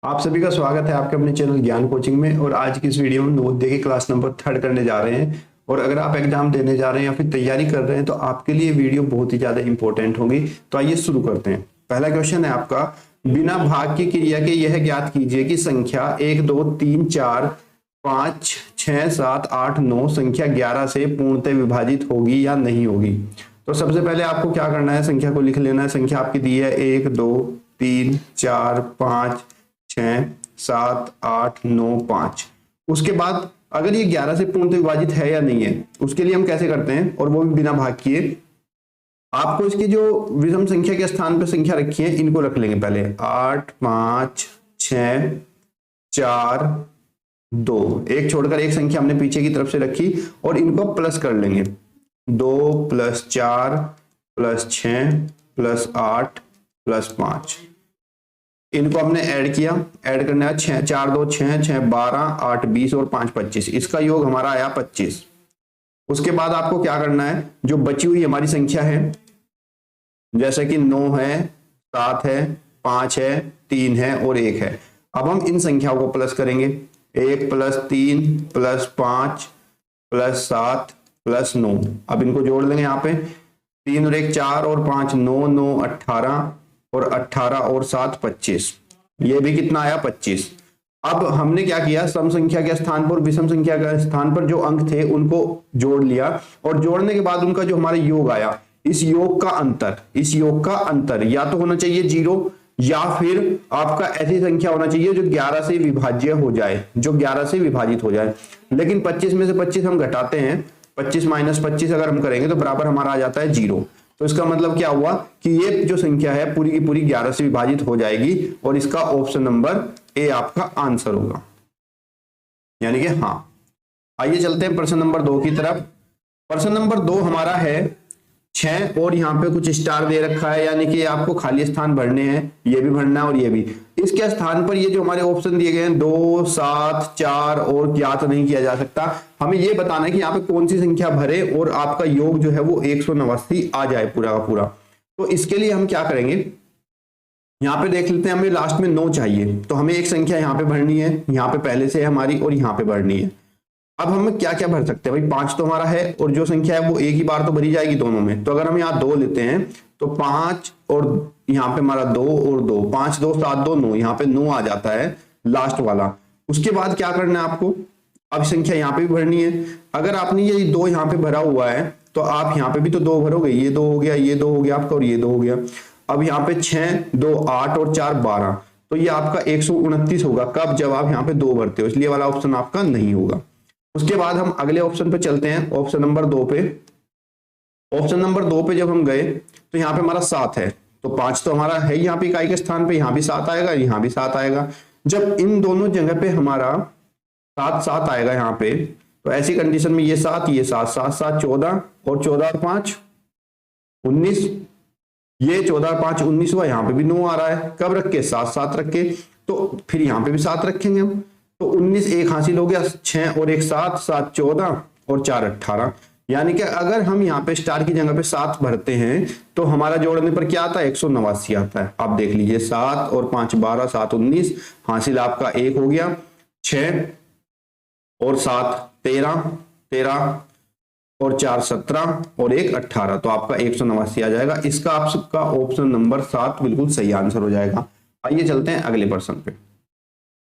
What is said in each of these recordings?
आप सभी का स्वागत है आपके अपने चैनल ज्ञान कोचिंग में। और आज की इस वीडियो में नवोदय की क्लास नंबर 3 करने जा रहे हैं। और अगर आप एग्जाम देने जा रहे हैं या फिर तैयारी कर रहे हैं तो आपके लिए वीडियो बहुत ही ज्यादा इंपॉर्टेंट होगी। तो आइए शुरू करते हैं। पहला क्वेश्चन है आपका, बिना भाग की क्रिया के यह ज्ञात कीजिए कि संख्या 1 2 3 4 5 6 7 8 9 संख्या 11 से पूर्णतः विभाजित होगी या नहीं होगी। तो सबसे पहले आपको क्या करना है, संख्या को लिख लेना है। संख्या आपकी दी है 1 2 3 4 5 6 7 8 9 5। उसके बाद अगर ये 11 से पूर्णतः विभाजित है या नहीं है, उसके लिए हम कैसे करते हैं, और वो भी बिना भाग किए। आपको इसकी जो विषम संख्या के स्थान पर संख्या रखी है इनको रख लेंगे पहले। 8 5 6 4 2, एक छोड़कर एक संख्या हमने पीछे की तरफ से रखी और इनको प्लस कर लेंगे। 2 + 4 + 6 + 8 + 5, इनको हमने ऐड किया। ऐड करने का 6 4 2 6 6 12 8 20 और 5 25, इसका योग हमारा आया 25। उसके बाद आपको क्या करना है, जो बची हुई हमारी संख्या है जैसे कि 9 है 7 है 5 है 3 है और 1 है, अब हम इन संख्याओं को प्लस करेंगे। 1 + 3 + 5 + 7 + 9, अब इनको जोड़ लेंगे। यहाँ पे 3 और 1 4 और 5 9 9 18 और 18 और 7 25, ये भी कितना आया 25। अब हमने क्या किया, सम संख्या के स्थान पर विषम संख्या के स्थान पर जो अंक थे उनको जोड़ लिया, और जोड़ने के बाद उनका जो हमारा योग आया, इस योग का अंतर या तो होना चाहिए 0 या फिर आपका ऐसी संख्या होना चाहिए जो 11 से विभाज्य हो जाए, जो 11 से विभाजित हो जाए। लेकिन 25 में से 25 हम घटाते हैं, 25 - 25 अगर हम करेंगे तो बराबर हमारा आ जाता है 0। तो इसका मतलब क्या हुआ कि ये जो संख्या है पूरी की पूरी 11 से विभाजित हो जाएगी, और इसका ऑप्शन नंबर ए आपका आंसर होगा, यानी कि हाँ। आइए चलते हैं प्रश्न नंबर 2 की तरफ। प्रश्न नंबर 2 हमारा है 6 और यहाँ पे कुछ स्टार दे रखा है, यानी कि आपको खाली स्थान भरने हैं, ये भी भरना है और ये भी। इसके स्थान पर ये जो हमारे ऑप्शन दिए गए हैं 2 7 4 और ज्ञात नहीं किया जा सकता। हमें ये बताना है कि यहाँ पे कौन सी संख्या भरे और आपका योग जो है वो 189 आ जाए पूरा का पूरा। तो इसके लिए हम क्या करेंगे, यहाँ पे देख लेते हैं, हमें लास्ट में 9 चाहिए, तो हमें एक संख्या यहाँ पे भरनी है, यहाँ पे पहले से है हमारी, और यहाँ पे भरनी है। अब हम क्या क्या भर सकते हैं भाई, 5 तो हमारा है, और जो संख्या है वो एक ही बार तो भरी जाएगी दोनों में। तो अगर हम यहाँ 2 लेते हैं तो 5 और यहाँ पे हमारा 2 और 2, 5 2 7 2 9, यहाँ पे 9 आ जाता है लास्ट वाला। उसके बाद क्या करना है आपको, अब संख्या यहाँ पे भी भरनी है। अगर आपने ये 2 यहाँ पे भरा हुआ है तो आप यहाँ पे भी तो 2 भरोगे, ये 2 हो गया, ये 2 हो गया आपका, और ये 2 हो गया। अब यहाँ पे 6 2 8 और 4 12, तो ये आपका 129 होगा। कब, जब आप यहाँ पे 2 भरते हो, इसलिए वाला ऑप्शन आपका नहीं होगा। उसके बाद हम अगले ऑप्शन पे चलते हैं, ऑप्शन नंबर 2 पे। ऑप्शन नंबर 2 पे जब हम गए तो यहाँ पे हमारा 7 है, तो 5 तो हमारा है यहाँ पे इकाई के स्थान पे, यहाँ भी 7 आएगा, यहाँ भी 7 आएगा। जब इन दोनों जगह पे हमारा 7 7 आएगा यहाँ पे, तो ऐसी कंडीशन में ये 7 ये 7 7 7 14 और 14 और 5 19, ये 14 और 5 19 हुआ। यहाँ पे भी 9 आ रहा है, कब रख के, 7 7 रख के, तो फिर यहाँ पे भी 7 रखेंगे हम, तो 19 एक हासिल हो गया। 6 और 1 7 7 14 और 4 18, यानी कि अगर हम यहाँ पे स्टार की जगह पे 7 भरते हैं तो हमारा जोड़ने पर क्या आता है, 189 आता है। आप देख लीजिए, 7 और 5 12 7 19, हासिल आपका 1 हो गया। 6 और 7 13 13 और 4 17 और 1 18, तो आपका 189 आ जाएगा। इसका आपका ऑप्शन नंबर 7 बिल्कुल सही आंसर हो जाएगा। आइए चलते हैं अगले प्रश्न पे।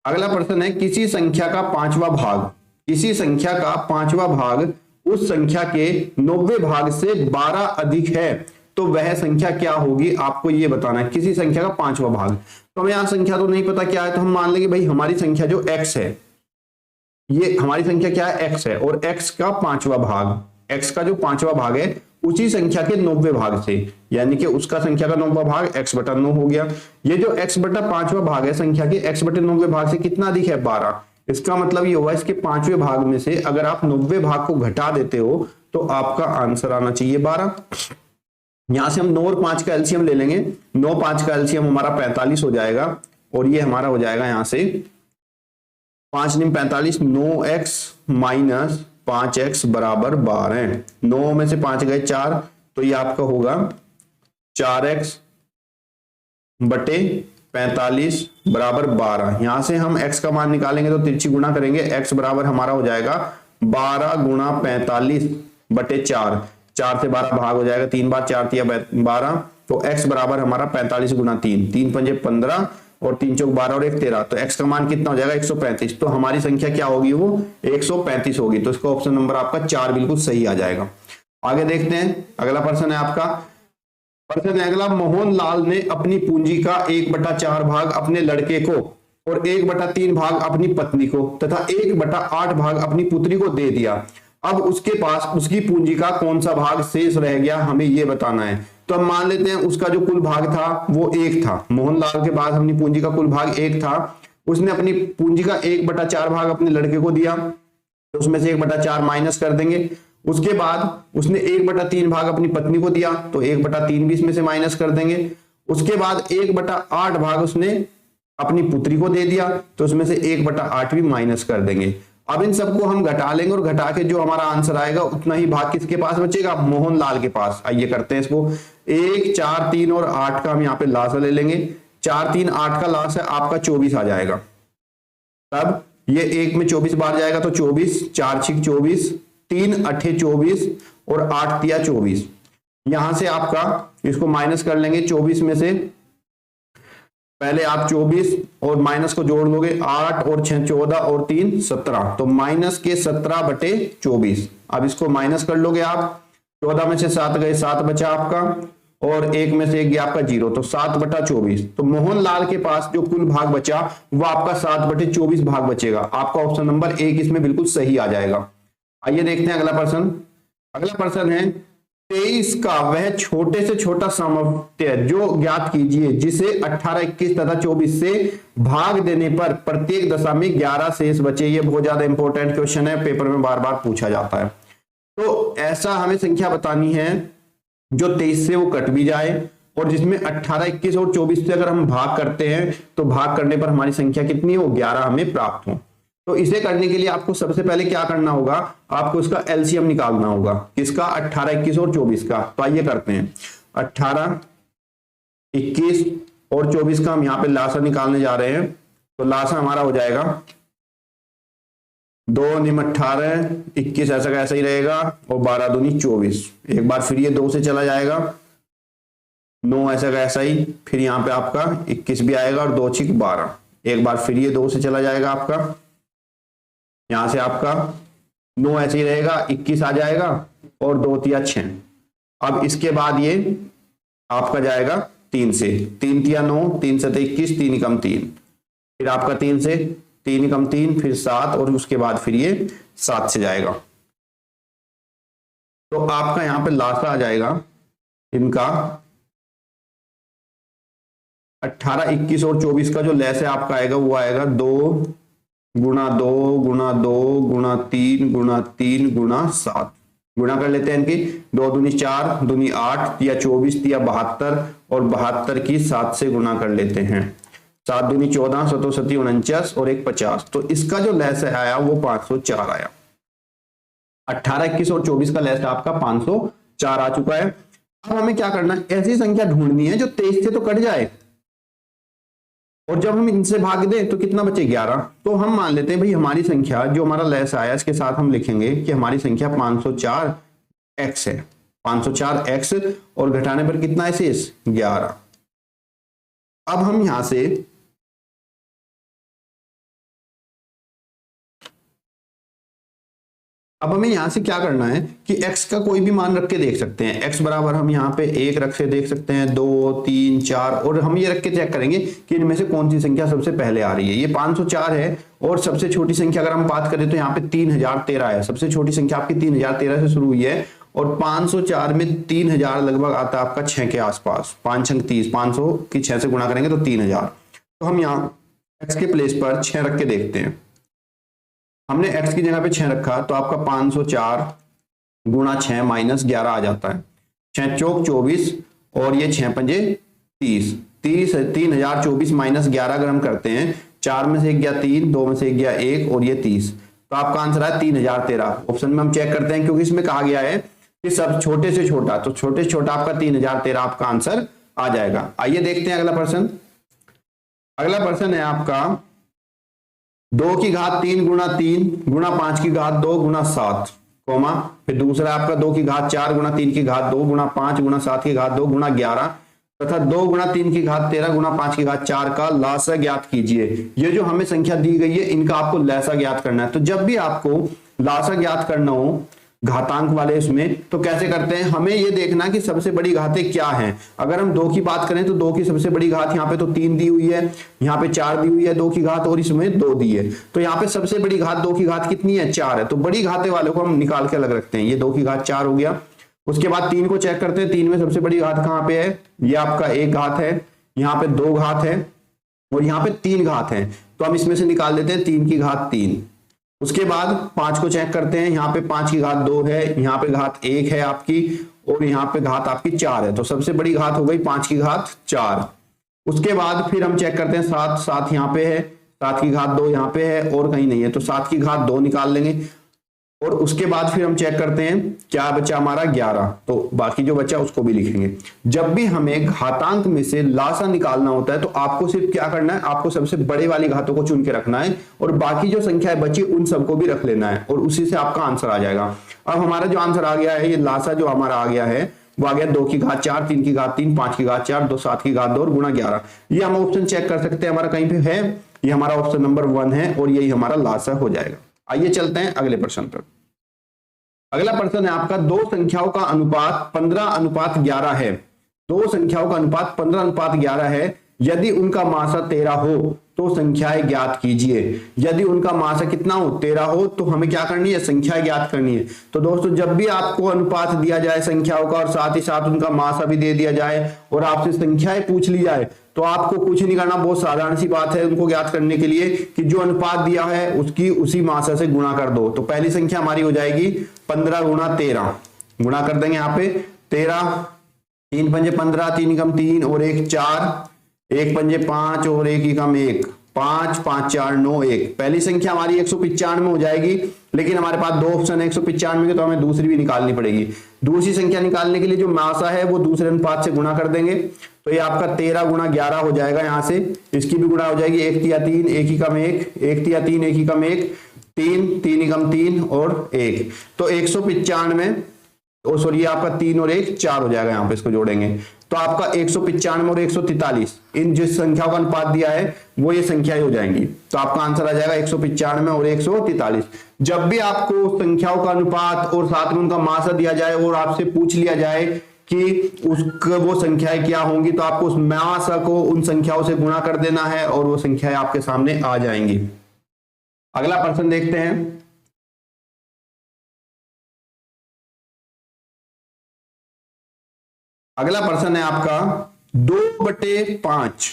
अगला प्रश्न है, किसी संख्या का 5वां भाग, किसी संख्या का 5वां भाग उस संख्या के 90 भाग से 12 अधिक है, तो वह संख्या क्या होगी, आपको ये बताना है। किसी संख्या का 5वां भाग, तो हमें यहाँ संख्या तो नहीं पता क्या है, तो हम मान लेंगे भाई हमारी संख्या जो x है, ये हमारी संख्या क्या है, x है, और x का 5वां भाग, x का जो 5वां भाग है उसी संख्या के 90 भाग से, यानी कि उसका संख्या का 90वां भाग x/9 हो गया। ये जो x/5वां भाग है संख्या के, x/90 भाग से कितना अधिक है, 12। इसका मतलब ये हुआ इसके 5वें भाग में से अगर आप 90 भाग को घटा देते हो तो आपका आंसर आना चाहिए 12। यहां से हम 9 और 5 का एलसीएम ले लेंगे, 9 5 का एलसीएम हमारा 45 हो जाएगा, और ये हमारा हो जाएगा यहां से 5 9 45, 9x - 5x बराबर 12। 9 में से 5 गए 4, तो ये आपका होगा 4x बटे 45 बराबर 12। यहां से हम x का मान निकालेंगे तो तिरछी गुणा करेंगे, x बराबर हमारा हो जाएगा 12 गुणा 45 बटे 4, 4 से 12 भाग हो जाएगा, 3 बार 4 तिया 12, तो x बराबर हमारा 45 गुणा 3, 3 पंजे 15 और 3 चौक 12 और 1 13, तो x का मान कितना हो जाएगा 135। तो हमारी संख्या क्या होगी, वो 135 होगी। तो इसका ऑप्शन नंबर आपका 4 बिल्कुल सही आ जाएगा। आगे देखते हैं, अगला प्रश्न है आपका, प्रश्न है अगला, मोहन लाल ने अपनी पूंजी का 1/4 भाग अपने लड़के को और 1/3 भाग अपनी पत्नी को तथा 1/8 भाग अपनी पुत्री को दे दिया। अब उसके पास उसकी पूंजी का कौन सा भाग शेष रह गया, हमें यह बताना है। तो हम मान लेते हैं उसका जो कुल भाग था वो 1 था। मोहन लाल के पास अपनी पूंजी का कुल भाग 1 था, उसने अपनी पूंजी का 1/4 भाग अपने लड़के को दिया, तो उसमें से 1/4 माइनस कर देंगे। उसके बाद उसने 1/3 भाग अपनी पत्नी को दिया, तो 1/3 भी इसमें से माइनस कर देंगे। उसके बाद 1/8 भाग उसने अपनी पुत्री को दे दिया, तो उसमें से 1/8 भी माइनस कर देंगे। अब इन सबको हम घटा लेंगे और घटा के जो हमारा आंसर आएगा उतना ही भाग किसके पास बचेगा, मोहन लाल के पास। आइए करते हैं इसको, 1 4 3 और 8 का हम यहाँ पे लासा ले लेंगे। 4 3 8 का लास है आपका 24 आ जाएगा। तब ये 1 में 24 बार जाएगा तो 24, 4 6 24, 3 8 24 और 8 तिया 24। यहां से आपका इसको माइनस कर लेंगे। 24 में से पहले आप 24 और माइनस को जोड़ लोगे, 8 और 6 14 और 3 17, तो माइनस के 17 बटे 24। अब इसको माइनस कर लोगे आप, 14 में से 7 गए, 7 बचा आपका, और 1 में से 1 गया आपका 0, तो 7/24। तो मोहन लाल के पास जो कुल भाग बचा वो आपका 7/24 भाग बचेगा। आपका ऑप्शन नंबर 1 इसमें बिल्कुल सही आ जाएगा। आइए देखते हैं अगला प्रश्न। अगला प्रश्न है, 23 का वह छोटे से छोटा सामर्थ्य जो ज्ञात कीजिए जिसे 18 21 तथा 24 से भाग देने पर प्रत्येक दशा में 11 शेष बचे। ये बहुत ज्यादा इंपॉर्टेंट क्वेश्चन है, पेपर में बार बार पूछा जाता है। तो ऐसा हमें संख्या बतानी है जो 23 से वो कट भी जाए और जिसमें 18 21 और 24 से अगर हम भाग करते हैं तो भाग करने पर हमारी संख्या कितनी हो, 11 हमें प्राप्त हो। तो इसे करने के लिए आपको सबसे पहले क्या करना होगा, आपको इसका एलसीएम निकालना होगा। किसका, 18 21 और 24 का। तो आइए करते हैं, 18 21 और 24 का हम यहाँ पे लासा निकालने जा रहे हैं। तो लासा हमारा हो जाएगा 2 निम 18 21 ऐसा का ऐसा ही रहेगा और 12 दूनी 24। एक बार फिर ये 2 से चला जाएगा, 9 ऐसा का ऐसा ही, फिर यहाँ पे आपका 21 भी आएगा और 2 6 12। एक बार फिर ये 2 से चला जाएगा आपका, यहां से आपका 9 ऐसे ही रहेगा, 21 आ जाएगा और 2 तिया 6। अब इसके बाद ये आपका जाएगा 3 से, 3 तिया 9, 3 7 21, 3 कम 3, फिर आपका 3 से 3 कम 3, फिर 7 और उसके बाद फिर ये 7 से जाएगा। तो आपका यहां पे लास्ट आ जाएगा इनका 18 21 और 24 का जो लेस है आपका आएगा वो आएगा 2 गुणा 2 गुणा 2 गुणा 3 गुणा 3 गुणा 7। गुणा कर लेते हैं इनकी, 2 दूनी 4 दूनी 8 तिया 24 तिया 72 और 72 की 7 से गुणा कर लेते हैं। 7 दूनी 14 7 7 49 और 1 50। तो इसका जो लेस आया वो 504 आया। 18 21 और 24 का लेस आपका 504 आ चुका है। अब हमें क्या करना है, ऐसी संख्या ढूंढनी है जो 23 से तो कट जाए और जब हम इनसे भाग दें तो कितना बचे, 11। तो हम मान लेते हैं भाई हमारी संख्या जो हमारा लेस आया इसके साथ हम लिखेंगे कि हमारी संख्या 504x है, 504x और घटाने पर कितना है शेष, 11। अब हम यहां से अब हमें यहां से क्या करना है कि x का कोई भी मान रख के देख सकते हैं। x बराबर हम यहाँ पे 1 रख से देख सकते हैं, 2 3 4 और हम ये रख के चेक करेंगे कि इनमें से कौन सी संख्या सबसे पहले आ रही है। ये 504 है और सबसे छोटी संख्या अगर हम बात करें तो यहाँ पे 3013 है। सबसे छोटी संख्या आपकी 3013 से शुरू हुई है और 504 में 3000 लगभग आता है आपका 6 के आसपास, 5 6 30, 500 की 6 से गुणा करेंगे तो 3000। तो हम यहाँ x के प्लेस पर 6 रख के देखते हैं। हमने x की जगह पे 6 रखा तो आपका 504 गुणा 6 माइनस 11 आ जाता है। 6 चौक 24 और ये 6 पंजे 30, 3024 माइनस 11 अगर हम करते हैं, 4 में से 1 गया 3, 2 में से 1 गया 1 और ये 30, तो आपका आंसर है 3013। ऑप्शन में हम चेक करते हैं क्योंकि इसमें कहा गया है कि सब छोटे से छोटा, तो छोटे से छोटा आपका 3013 आपका आंसर आ जाएगा। आइए देखते हैं अगला प्रश्न। अगला प्रश्न है आपका 2 की घात 3 गुणा 3 गुणा 5 की घात 2 गुणा 7, कोमा फिर दूसरा आपका 2 की घात 4 गुणा 3 की घात 2 गुणा 5 गुणा 7 की घात 2 गुणा 11 तथा 2 गुणा 3 की घात 13 गुणा 5 की घात 4 का लासा ज्ञात कीजिए। ये जो हमें संख्या दी गई है इनका आपको लसा ज्ञात करना है। तो जब भी आपको लासा ज्ञात करना हो घातांक वाले इसमें तो कैसे करते हैं, हमें ये देखना कि सबसे बड़ी घातें क्या हैं। अगर हम 2 की बात करें तो 2 की सबसे बड़ी घात यहाँ पे तो 3 दी हुई है, यहाँ पे 4 दी हुई है 2 की घात और इसमें 2 दी है। तो यहाँ पे सबसे बड़ी घात 2 की घात कितनी है 4 है। तो बड़ी घाते वाले को हम निकाल के अलग रखते हैं। ये 2 की घात 4 हो गया। उसके बाद 3 को चेक करते हैं। 3 में सबसे बड़ी घात कहाँ पे है, ये आपका 1 घात है, यहाँ पे 2 घात है और यहाँ पे 3 घात है। तो हम इसमें से निकाल लेते हैं 3 की घात 3। उसके बाद 5 को चेक करते हैं। यहाँ पे 5 की घात 2 है, यहाँ पे घात 1 है आपकी और यहाँ पे घात आपकी 4 है। तो सबसे बड़ी घात हो गई 5 की घात 4। उसके बाद फिर हम चेक करते हैं 7 यहाँ पे है, 7 की घात 2 यहाँ पे है और कहीं नहीं है। तो 7 की घात 2 निकाल लेंगे और उसके बाद फिर हम चेक करते हैं क्या बचा हमारा 11। तो बाकी जो बचा उसको भी लिखेंगे। जब भी हमें घातांक में से लासा निकालना होता है तो आपको सिर्फ क्या करना है, आपको सबसे बड़े वाली घातों को चुन के रखना है और बाकी जो संख्याएं बची उन सबको भी रख लेना है और उसी से आपका आंसर आ जाएगा। अब हमारा जो आंसर आ गया है, ये लासा जो हमारा आ गया है वो आ गया 2 की घात 4, 3 की घात 3, 5 की घात 4, 7 की घात 2 और गुणा 11। ये हम ऑप्शन चेक कर सकते हैं हमारा कहीं पे है, ये हमारा ऑप्शन नंबर 1 है और यही हमारा लासा हो जाएगा। आइए चलते हैं अगले प्रश्न पर। अगला प्रश्न है आपका 2 संख्याओं का अनुपात 15:11 है। 2 संख्याओं का अनुपात 15:11 है। यदि उनका मासा 13 हो तो संख्याएं ज्ञात कीजिए। यदि उनका मासा कितना हो 13 हो तो हमें क्या करनी है, संख्या ज्ञात करनी है। तो दोस्तों जब भी आपको अनुपात दिया जाए संख्याओं का और साथ ही साथ उनका मासा भी दे दिया जाए और आपसे संख्याएं पूछ ली जाए तो आपको कुछ नहीं करना, बहुत साधारण सी बात है उनको ज्ञात करने के लिए कि जो अनुपात दिया है उसकी उसी मासा से गुणा कर दो। तो पहली संख्या हमारी हो जाएगी 15 गुणा 13, गुणा कर देंगे यहाँ पे 13, 3 पंजे 15, 3 एकम 3 और 1 4, 1 पंजे 5 और 1 एकम 1, 5 5 4 9 1। पहली संख्या हमारी 195 हो जाएगी, लेकिन हमारे पास 2 ऑप्शन है 195 के, तो हमें दूसरी भी निकालनी पड़ेगी। दूसरी संख्या निकालने के लिए जो मासा है वो दूसरे अनुपात से गुणा कर देंगे। तो ये आपका 13 गुणा 11 हो जाएगा। यहाँ से इसकी भी गुणा हो जाएगी 1 तिया 3, 1 एकम 1, 1 तिया 3, 1 एकम 1, 3 3 एकम 3 और 1। तो 195 सॉरी आपका 3 और 1 4 हो जाएगा। यहाँ पे इसको जोड़ेंगे तो आपका 195 और 143 इन जिस संख्याओं का अनुपात दिया है वो ये संख्याएं हो जाएंगी। तो आपका आंसर आ जाएगा 195 और 143। जब भी आपको संख्याओं का अनुपात और साथ में उनका मासा दिया जाए और आपसे पूछ लिया जाए कि उसका वो संख्याएं क्या होंगी तो आपको उस मासा को उन संख्याओं से गुणा कर देना है और वो संख्याएं आपके सामने आ जाएंगी। अगला प्रश्न देखते हैं। अगला प्रश्न है आपका 2/5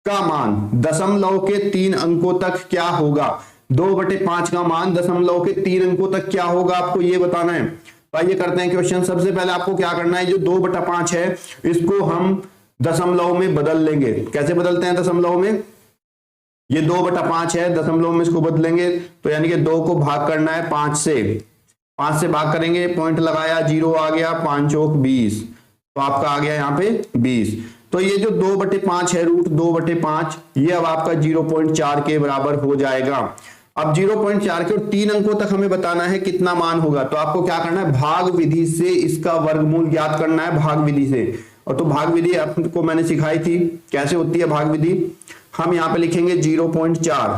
का मान दशमलव के 3 अंकों तक क्या होगा। 2/5 का मान दशमलव के 3 अंकों तक क्या होगा आपको ये बताना है। तो आइए करते हैं क्वेश्चन। सबसे पहले आपको क्या करना है, जो 2/5 है इसको हम दशमलव में बदल लेंगे। कैसे बदलते हैं दशमलव में, ये 2/5 है, दशमलव में इसको बदलेंगे तो यानी कि 2 को भाग करना है 5 से, 5 से भाग करेंगे, पॉइंट लगाया 0 आ गया, 5 चौक 20, तो आपका आ गया यहाँ पे 20। तो ये जो 2/5 है रूट 2/5 ये अब आपका 0.4 के बराबर हो जाएगा। अब 0.4 के और 3 अंकों तक हमें बताना है कितना मान होगा। तो आपको क्या करना है, भाग विधि से इसका वर्गमूल ज्ञात करना है, भाग विधि से। और तो भाग विधि आपको मैंने सिखाई थी कैसे होती है भाग विधि। हम यहाँ पे लिखेंगे 0.4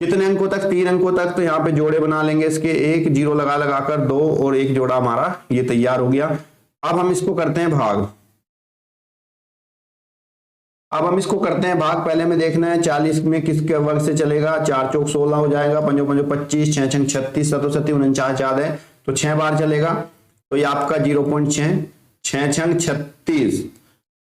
कितने अंकों तक, 3 अंकों तक। तो यहाँ पे जोड़े बना लेंगे इसके, एक 0 लगा लगाकर 2 और एक जोड़ा हमारा ये तैयार हो गया। अब हम इसको करते हैं भाग। अब हम इसको करते हैं भाग। पहले में देखना है 40 में किसके वर्ग से चलेगा, 4 चौक 16 हो जाएगा, 5 5 25, 6 6 36, 7 7 49 याद है तो 6 बार चलेगा। तो ये आपका 0.6, 6 6 36।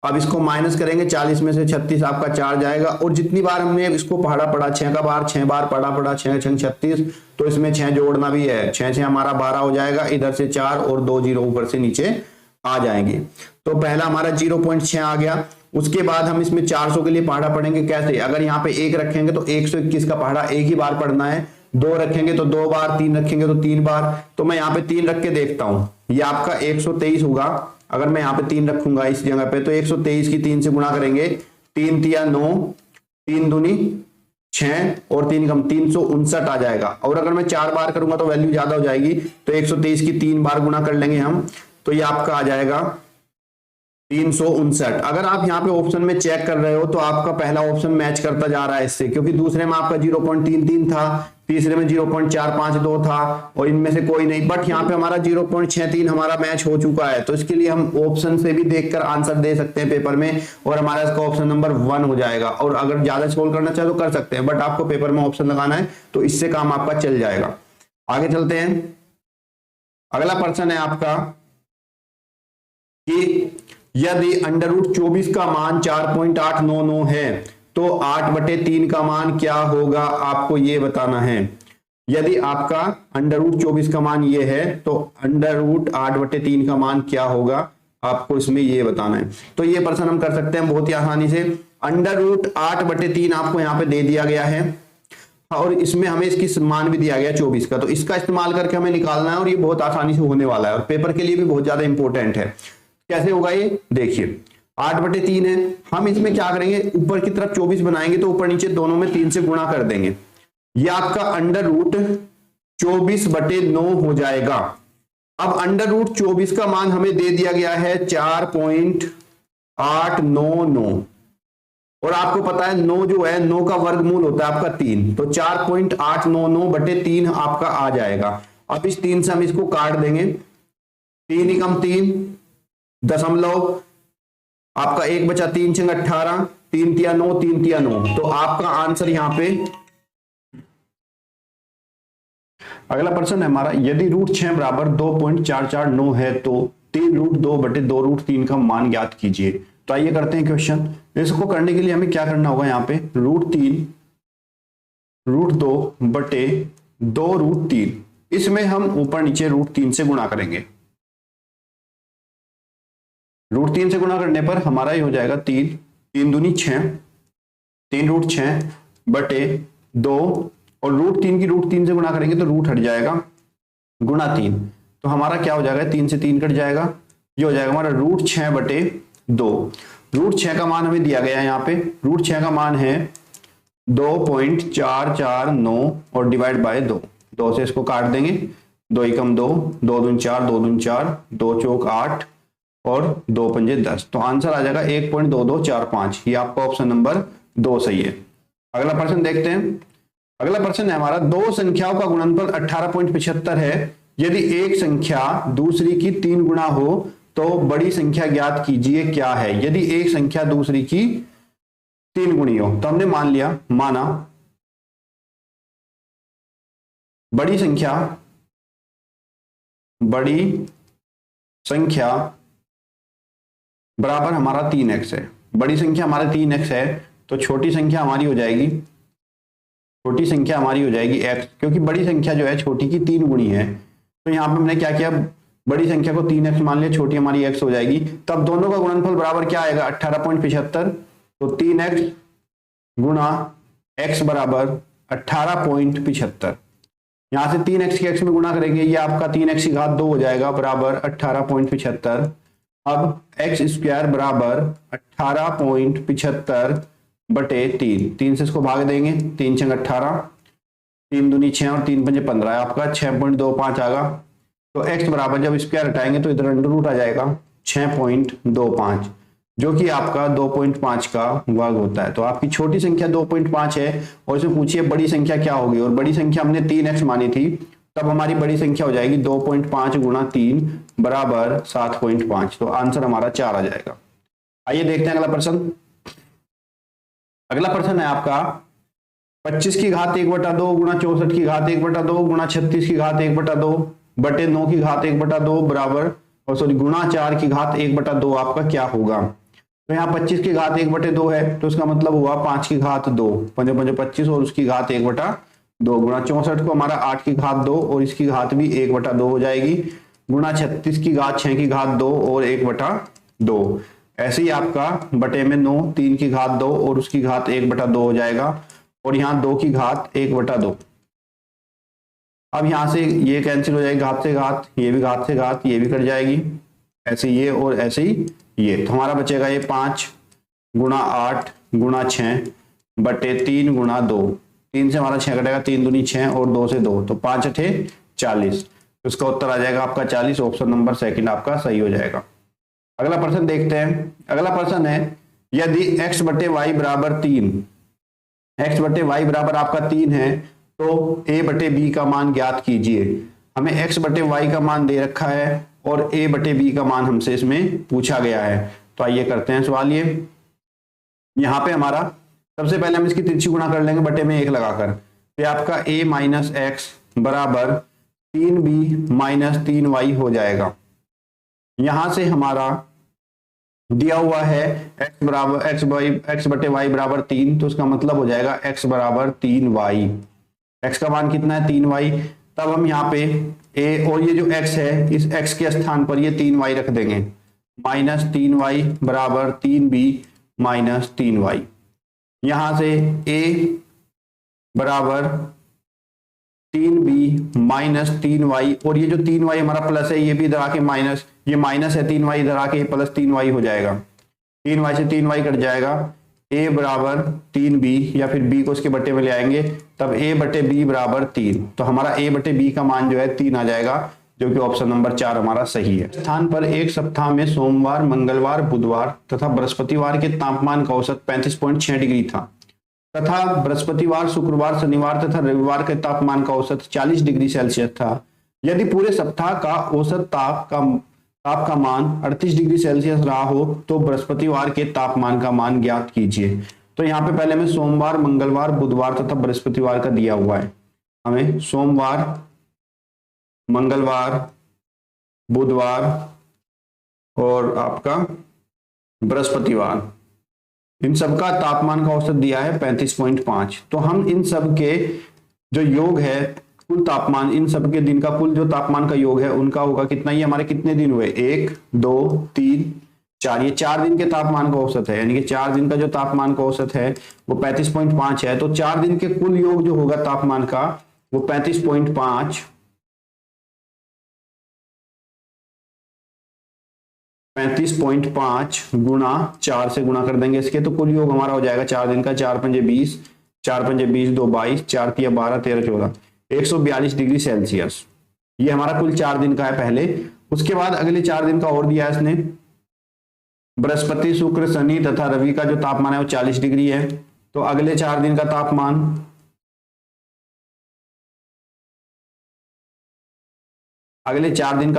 अब इसको माइनस करेंगे, 40 में से 36 आपका 4 जाएगा और जितनी बार हमने इसको पढ़ा 6 का बार 6 बार पढ़ा 6 6 36, तो इसमें 6 जोड़ना भी है, 6 6 हमारा 12 हो जाएगा, इधर से 4 और 2 0 ऊपर से नीचे आ जाएंगे। तो पहला हमारा 0.6 आ गया। उसके बाद हम इसमें 400 के लिए पहाड़ा पढ़ेंगे। कैसे, अगर यहाँ पे 1 रखेंगे तो 121 का पहाड़ा एक ही बार पढ़ना है, 2 रखेंगे तो 2 बार, 3 रखेंगे तो 3 बार। तो मैं यहाँ पे 3 रख के देखता हूँ, ये आपका 123 होगा। अगर मैं यहाँ पे 3 रखूंगा इस जगह पे तो 123 की 3 से गुणा करेंगे, 3 तिया 9, 3 दूनी 6 और 3 कम 359 आ जाएगा। और अगर मैं 4 बार करूंगा तो वैल्यू ज्यादा हो जाएगी, तो 123 की 3 बार गुना कर लेंगे हम, तो ये आपका आ जाएगा 359। अगर आप यहाँ पे ऑप्शन में चेक कर रहे हो तो आपका पहला ऑप्शन मैच करता जा रहा है इससे, क्योंकि दूसरे में आपका 0.33 था, तीसरे में 0.452 था और इनमें से कोई नहीं, बट यहाँ पे हमारा 0.63 हमारा मैच हो चुका है। तो इसके लिए हम ऑप्शन से भी देखकर आंसर दे सकते हैं पेपर में, और हमारा इसका ऑप्शन नंबर 1 हो जाएगा। और अगर ज्यादा सोल्व करना चाहे तो कर सकते हैं, बट आपको पेपर में ऑप्शन लगाना है तो इससे काम आपका चल जाएगा। आगे चलते हैं। अगला प्रश्न है आपका कि यदि √24 का मान 4.899 है तो 8/3 का मान क्या होगा, आपको ये बताना है। यदि आपका √24 का मान ये है तो √8/3 का मान क्या होगा, आपको इसमें ये बताना है। तो ये प्रश्न हम कर सकते हैं बहुत ही आसानी से। √8/3 आपको यहाँ पे दे दिया गया है और इसमें हमें इसकी मान भी दिया गया 24 का, तो इसका इस्तेमाल करके हमें निकालना है और ये बहुत आसानी से होने वाला है और पेपर के लिए भी बहुत ज्यादा इंपॉर्टेंट है। कैसे होगा ये देखिए, 8/3 है, हम इसमें क्या करेंगे, ऊपर की तरफ 24 बनाएंगे तो ऊपर नीचे दोनों में 3 से गुणा कर देंगे, ये आपका √24/9 हो जाएगा। अब √24 का मान हमें दे दिया गया है 4.899 और आपको पता है 9 जो है 9 का वर्गमूल होता है आपका 3, तो 4.899/3 आपका आ जाएगा। अब इस 3 से हम इसको काट देंगे, 3 × 3 दशमलव, आपका 1 बचा 3 × 18, 3 तिया 9, 3 तिया 9, तो आपका आंसर यहां पे। अगला प्रश्न है हमारा, यदि √6 बराबर 2.449 है तो 3√2/2√3 का मान ज्ञात कीजिए। तो आइए करते हैं क्वेश्चन। इसको करने के लिए हमें क्या करना होगा, यहाँ पे √3√2/2√3, इसमें हम ऊपर नीचे √3 से गुणा करेंगे। √3 से गुणा करने पर हमारा ये हो जाएगा 3, 3 दूनी 6, 3√6/2 और √3 की √3 से गुणा करेंगे तो रूट हट जाएगा, गुणा 3, तो हमारा क्या हो जाएगा, 3 से 3 कट जाएगा, ये हो जाएगा हमारा √6/2। √6 का मान हमें दिया गया है यहाँ पे, √6 का मान है 2.449 और डिवाइड बाय 2, 2 से इसको काट देंगे, 2 × 2, 2 दूनी 4, 2 दूनी 4, 2 चौक 8 और 2 पंजे 10, तो आंसर आ जाएगा 1.2245। ये आपका ऑप्शन नंबर 2 सही है। अगला प्रश्न देखते हैं। अगला प्रश्न है हमारा, दो संख्याओं का गुणनफल 18.75 है, यदि एक संख्या दूसरी की 3 गुना हो तो बड़ी संख्या ज्ञात कीजिए क्या है। यदि एक संख्या दूसरी की 3 गुनी हो, तो हमने माना बड़ी संख्या बराबर हमारा 3x है। बड़ी संख्या हमारा 3x है तो छोटी संख्या हमारी हो जाएगी x, क्योंकि बड़ी संख्या जो है छोटी की 3 गुनी है। तो यहाँ पे हमने क्या किया, बड़ी संख्या को 3x मान लिया, छोटी हमारी x हो जाएगी। तब दोनों का गुणनफल बराबर क्या आएगा, 18.75, तो 3x गुणा x बराबर 18.75। यहाँ से 3x के x में गुणा करेंगे, ये आपका 3x की घात 2 हो जाएगा बराबर 18.75। अब x² बराबर 18.75/3, 3 से इसको भाग देंगे, 3 × 18, 3 दूनी 6 और 3 पंजे 15, आपका 6.25 आएगा। तो x बराबर जब स्क्वायर हटाएंगे तो इधर अंडर रूट आ जाएगा 6.25, जो कि आपका 2.5 का वर्ग होता है। तो आपकी छोटी संख्या 2.5 है और इसमें पूछिए बड़ी संख्या क्या होगी, और बड़ी संख्या हमने 3x मानी थी, तब हमारी बड़ी संख्या हो जाएगी 2.5 × 3 बराबर 7.5, तो आंसर हमारा 4 आ जाएगा। आइए देखते हैं अगला प्रश्न। अगला प्रश्न है आपका 25 की घात 1/2 गुणा 64 की घात 1/2 गुणा 36 की घात 1/2 बटे 9 की घात 1/2 बराबर, और सॉरी गुणा 4 की घात 1/2 आपका क्या होगा। तो यहाँ 25 की घात 1/2 है, तो इसका मतलब हुआ 5 की घात 2, 5 × 5 = 25 और उसकी घात 1/2 गुणा 64 को हमारा 8 की घात 2 और इसकी घात भी 1/2 हो जाएगी, गुणा 36 की घात 6 की घात 2 और 1/2। ऐसे ही आपका बटे में 9, 3 की घात 2 और उसकी घात 1/2 हो जाएगा, और यहाँ 2 की घात 1/2। अब यहां से ये कैंसिल हो जाएगी, घात से घात, ये भी घात से घात, ये भी कट जाएगी, ऐसे ये और ऐसे ही ये, तो हमारा बचेगा ये 5 गुणा 8 गुणा 6 बटे 3 गुणा 2। 3 से हमारा 6 कटेगा, 3 दूनी 6 और 2 से 2 तो 5 अठे 40। तो इसका उत्तर आ जाएगा आपका 40। ऑप्शन नंबर सेकंड आपका सही हो जाएगा। अगला प्रश्न देखते हैं। अगला प्रश्न है यदि x बटे वाई बराबर 3, x बटे वाई बराबर आपका 3 है तो a बटे b का मान ज्ञात कीजिए। हमें x बटे वाई का मान दे रखा है और a बटे b का मान हमसे इसमें पूछा गया है। तो आइए करते हैं सवाल। ये यहाँ पे हमारा सबसे पहले हम इसकी तिरछी गुणा कर लेंगे बटे में 1 लगाकर। तो आपका a माइनस एक्स बराबर 3b माइनस 3y हो जाएगा। यहां से हमारा दिया हुआ है x बराबर x बटे y बराबर 3, तो उसका मतलब हो जाएगा x बराबर 3y। x का मान कितना है 3y। तब हम यहाँ पे a और ये जो x है इस x के स्थान पर ये 3y रख देंगे। माइनस 3y बराबर 3b माइनस 3y। यहां से a बराबर 3b माइनस 3y और ये जो 3y हमारा प्लस है ये भी इधर आके माइनस, ये माइनस है 3y इधर आके प्लस 3y हो जाएगा। 3y से 3y कट जाएगा। a बराबर 3b या फिर b को उसके बटे में ले आएंगे तब a बटे b बराबर 3। तो हमारा a बटे b का मान जो है 3 आ जाएगा, जो कि ऑप्शन नंबर 4 हमारा सही है। स्थान पर एक सप्ताह में सोमवार, मंगलवार, बुधवार तथा बृहस्पतिवार के तापमान का औसत 35.6 डिग्री था तथा बृहस्पतिवार, शुक्रवार, शनिवार तथा रविवार के तापमान का औसत 40 डिग्री सेल्सियस था। यदि पूरे सप्ताह का औसत ताप का मान 38 डिग्री सेल्सियस रहा हो तो बृहस्पतिवार के तापमान का मान ज्ञात कीजिए। तो यहाँ पे पहले हमें सोमवार, मंगलवार, बुधवार तथा बृहस्पतिवार का दिया हुआ है। हमें सोमवार, मंगलवार, बुधवार और आपका बृहस्पतिवार, इन सब का तापमान का औसत दिया है 35.5। तो हम इन सब के जो योग है कुल तापमान, इन सब के दिन का कुल जो तापमान का योग है उनका होगा कितना। ये हमारे कितने दिन हुए 1 2 3 4, ये 4 दिन के तापमान का औसत है। यानी कि 4 दिन का जो तापमान का औसत है वो 35.5 है। तो 4 दिन के कुल योग जो होगा तापमान का वो 35.5 गुणा 4 से गुणा कर देंगे इसके, तो कुल योग हमारा हो जाएगा 4 दिन का। 4 पंजे 20, 4 पंजे 20, 2 22, 4 तिया 12, 13 14, 142 डिग्री सेल्सियस। ये हमारा कुल 4 दिन का है पहले। उसके बाद अगले 4 दिन का और दिया है इसने। बृहस्पति, शुक्र, शनि तथा रवि का जो तापमान है वो 40 डिग्री है। तो अगले 4 दिन का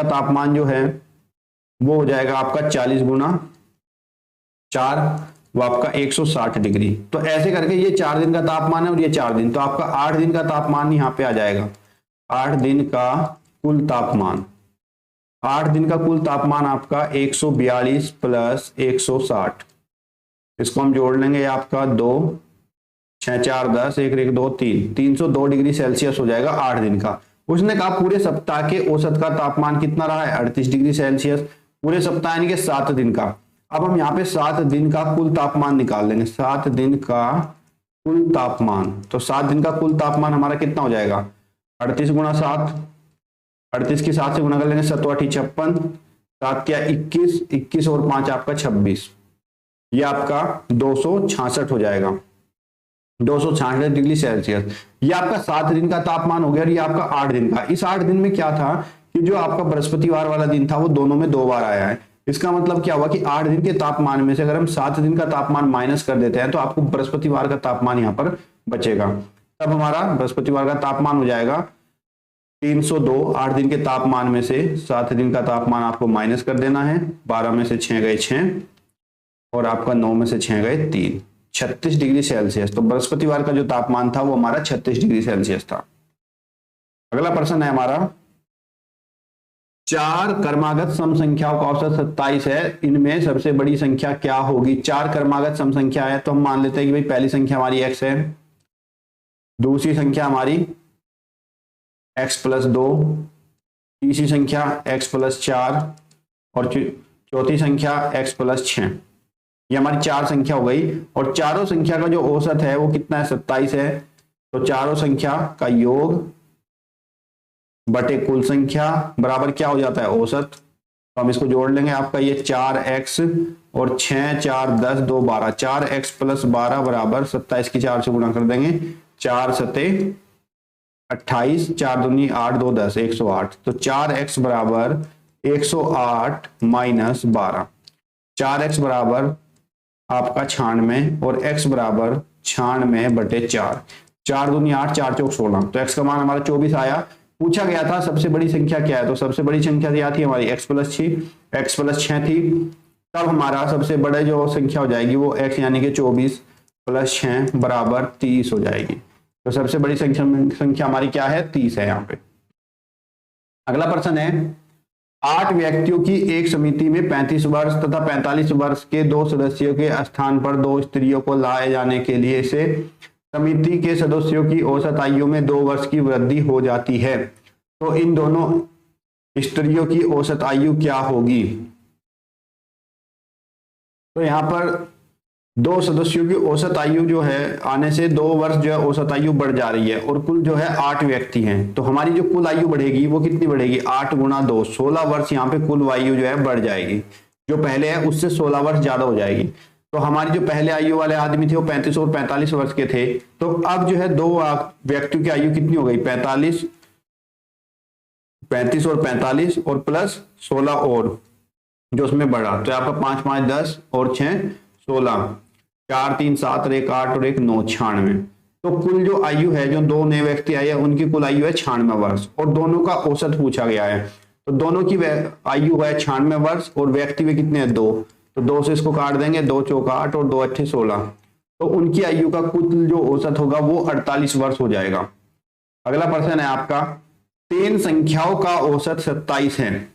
तापमान जो है वो हो जाएगा आपका 40 गुना 4, वो आपका 160 डिग्री। तो ऐसे करके ये 4 दिन का तापमान है और ये 4 दिन, तो आपका 8 दिन का तापमान यहाँ पे आ जाएगा। 8 दिन का कुल तापमान, 8 दिन का कुल तापमान आपका 142 प्लस 160, इसको हम जोड़ लेंगे। आपका 2 6 4 10, 1 1 2 3, 302 डिग्री सेल्सियस हो जाएगा 8 दिन का। उसने कहा पूरे सप्ताह के औसत का तापमान कितना रहा है 38 डिग्री सेल्सियस। पूरे सप्ताह यानी कि 7 दिन का। अब हम यहाँ पे 7 दिन का कुल तापमान निकाल लेंगे। 7 दिन का कुल तापमान, तो 7 दिन का कुल तापमान हमारा कितना हो जाएगा 38 गुणा 7, 38 की 7 से गुणा कर लेंगे, 7 8 56, 7 क्या 21, 21 और 5 आपका 26, ये आपका 266 हो जाएगा। 266 डिग्री सेल्सियस ये आपका 7 दिन का तापमान हो गया। और ये आपका 8 दिन का। इस 8 दिन में क्या था कि जो आपका बृहस्पतिवार वाला दिन था वो दोनों में 2 बार आया है। इसका मतलब क्या हुआ कि 8 दिन के तापमान में से अगर हम 7 दिन का तापमान माइनस कर देते हैं तो आपको बृहस्पतिवार का तापमान यहाँ पर बचेगा। तब हमारा बृहस्पतिवार का तापमान हो जाएगा 302। 8 दिन के तापमान में से 7 दिन का तापमान आपको माइनस कर देना है। 12 में से 6 गए 6 और आपका 9 में से 6 गए 3, 36 डिग्री सेल्सियस। तो बृहस्पतिवार का जो तापमान था वो हमारा 36 डिग्री सेल्सियस था। अगला प्रश्न है हमारा 4 क्रमागत सम संख्याओं का औसत 27 है, इनमें सबसे बड़ी संख्या क्या होगी। 4 क्रमागत सम संख्या है तो हम मान लेते हैं कि भाई पहली संख्या हमारी x है, दूसरी संख्या हमारी x प्लस 2, तीसरी संख्या x प्लस 4 और चौथी संख्या x प्लस 6। ये हमारी 4 संख्या हो गई। और चारों संख्या का जो औसत है वो कितना है 27 है। तो चारों संख्या का योग बटे कुल संख्या बराबर क्या हो जाता है औसत। तो हम इसको जोड़ लेंगे। आपका ये 4x और 6 4 10 2 12, 4x प्लस 12 बराबर 27 की 4 से गुणा कर देंगे, 4 सते 28, 4 दूनी 8 2 10, 108। तो 4x बराबर 108 माइनस 12, 4x बराबर आपका 96 और x बराबर 96/4, 4 दूनी 8 4 चौक 16। तो x का मान हमारा 24 आया। पूछा गया था सबसे बड़ी संख्या क्या है, तो सबसे बड़ी संख्या क्या थी हमारी x प्लस 6 थी। तब हमारा सबसे बड़ा जो संख्या हो जाएगी वो x यानी कि 24 प्लस 6 बराबर 30 हो जाएगी। तो सबसे बड़ी संख्या हमारी क्या है, 30 है यहाँ पे। अगला प्रश्न है, 8 व्यक्तियों की एक समिति में 35 वर्ष तथा 45 वर्ष के 2 सदस्यों के स्थान पर 2 स्त्रियों को लाए जाने के लिए से समिति के सदस्यों की औसत आयु में 2 वर्ष की वृद्धि हो जाती है। तो इन दोनों स्त्रियों की औसत आयु क्या होगी। तो यहाँ पर 2 सदस्यों की औसत आयु जो है आने से 2 वर्ष जो है औसत आयु बढ़ जा रही है, और कुल जो है 8 व्यक्ति हैं। तो हमारी जो कुल आयु बढ़ेगी वो कितनी बढ़ेगी, 8 गुणा 2, 16 वर्ष यहाँ पे कुल आयु जो है बढ़ जाएगी। जो पहले है उससे 16 वर्ष ज्यादा हो जाएगी। तो हमारी जो पहले आयु वाले आदमी थे वो 35 और 45 वर्ष के थे। तो अब जो है 2 व्यक्तियों की आयु कितनी हो गई, 35 और 45 और प्लस 16 और जो उसमें बढ़ा। तो आपका 5 5 10 और 6 16, 4 3 7 और 1 8 और 1 9, 96। तो कुल जो आयु है, जो 2 नए व्यक्ति आए हैं उनकी कुल आयु है 96 वर्ष, और दोनों का औसत पूछा गया है। तो दोनों की आयु है 96 वर्ष और व्यक्ति में कितने हैं, 2। तो 2 से इसको काट देंगे, 2 चौका 8 और 2 8 16। तो उनकी आयु का कुल जो औसत होगा वो 48 वर्ष हो जाएगा। अगला प्रश्न है आपका, 3 संख्याओं का औसत 27 है।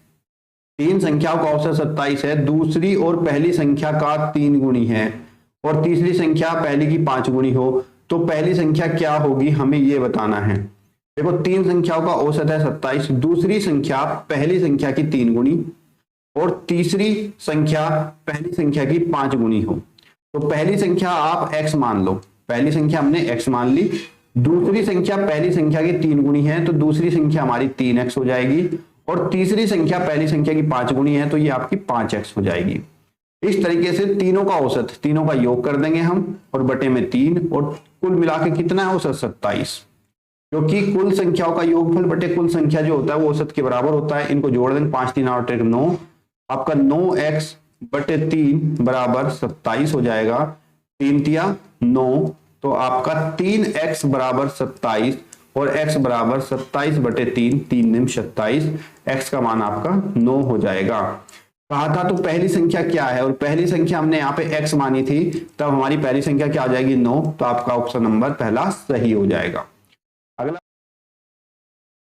3 संख्याओं का औसत 27 है, दूसरी और पहली संख्या का 3 गुणी है और तीसरी संख्या पहली की 5 गुणी हो, तो पहली संख्या क्या होगी, हमें यह बताना है। देखो 3 संख्याओं का औसत है 27, दूसरी संख्या पहली संख्या की 3 गुणी और तीसरी संख्या पहली संख्या की 5 गुणी हो। तो पहली संख्या आप x मान लो, पहली संख्या हमने x मान ली, दूसरी संख्या पहली संख्या की 3 गुणी है तो दूसरी संख्या हमारी 3x हो जाएगी, और तीसरी संख्या पहली संख्या की 5 गुणी है तो ये आपकी 5x हो जाएगी। इस तरीके से तीनों का औसत, तीनों का योग कर देंगे हम और बटे में 3, और कुल मिला के कितना है औसत 27, क्योंकि कुल संख्याओं का योगफल बटे कुल संख्या जो होता है वो औसत के बराबर होता है। इनको जोड़ देंगे, 5 3 8 9, आपका 9x बटे 3 बराबर 27 हो जाएगा। 3 तिया 9, तो आपका 3x बराबर 27 और x बराबर 27 बटे 3, 3 निम 27, x का मान आपका 9 हो जाएगा। कहा था तो पहली संख्या क्या है, और पहली संख्या हमने यहाँ पे x मानी थी, तब हमारी पहली संख्या क्या आ जाएगी 9, तो आपका ऑप्शन नंबर पहला सही हो जाएगा।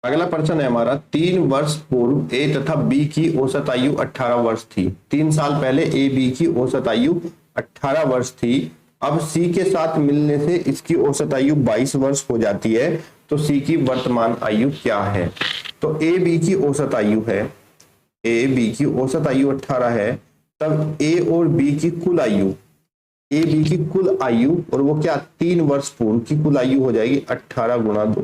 अगला प्रश्न है हमारा, 3 वर्ष पूर्व ए तथा बी की औसत आयु 18 वर्ष थी। 3 साल पहले ए बी की औसत आयु 18 वर्ष थी। अब सी के साथ मिलने से इसकी औसत आयु 22 वर्ष हो जाती है। तो सी की वर्तमान आयु क्या है। तो ए बी की औसत आयु है, ए बी की औसत आयु 18 है, तब ए और बी की कुल आयु, ए बी की कुल आयु और वो क्या 3 वर्ष पूर्व की कुल आयु हो जाएगी 18 गुणा 2।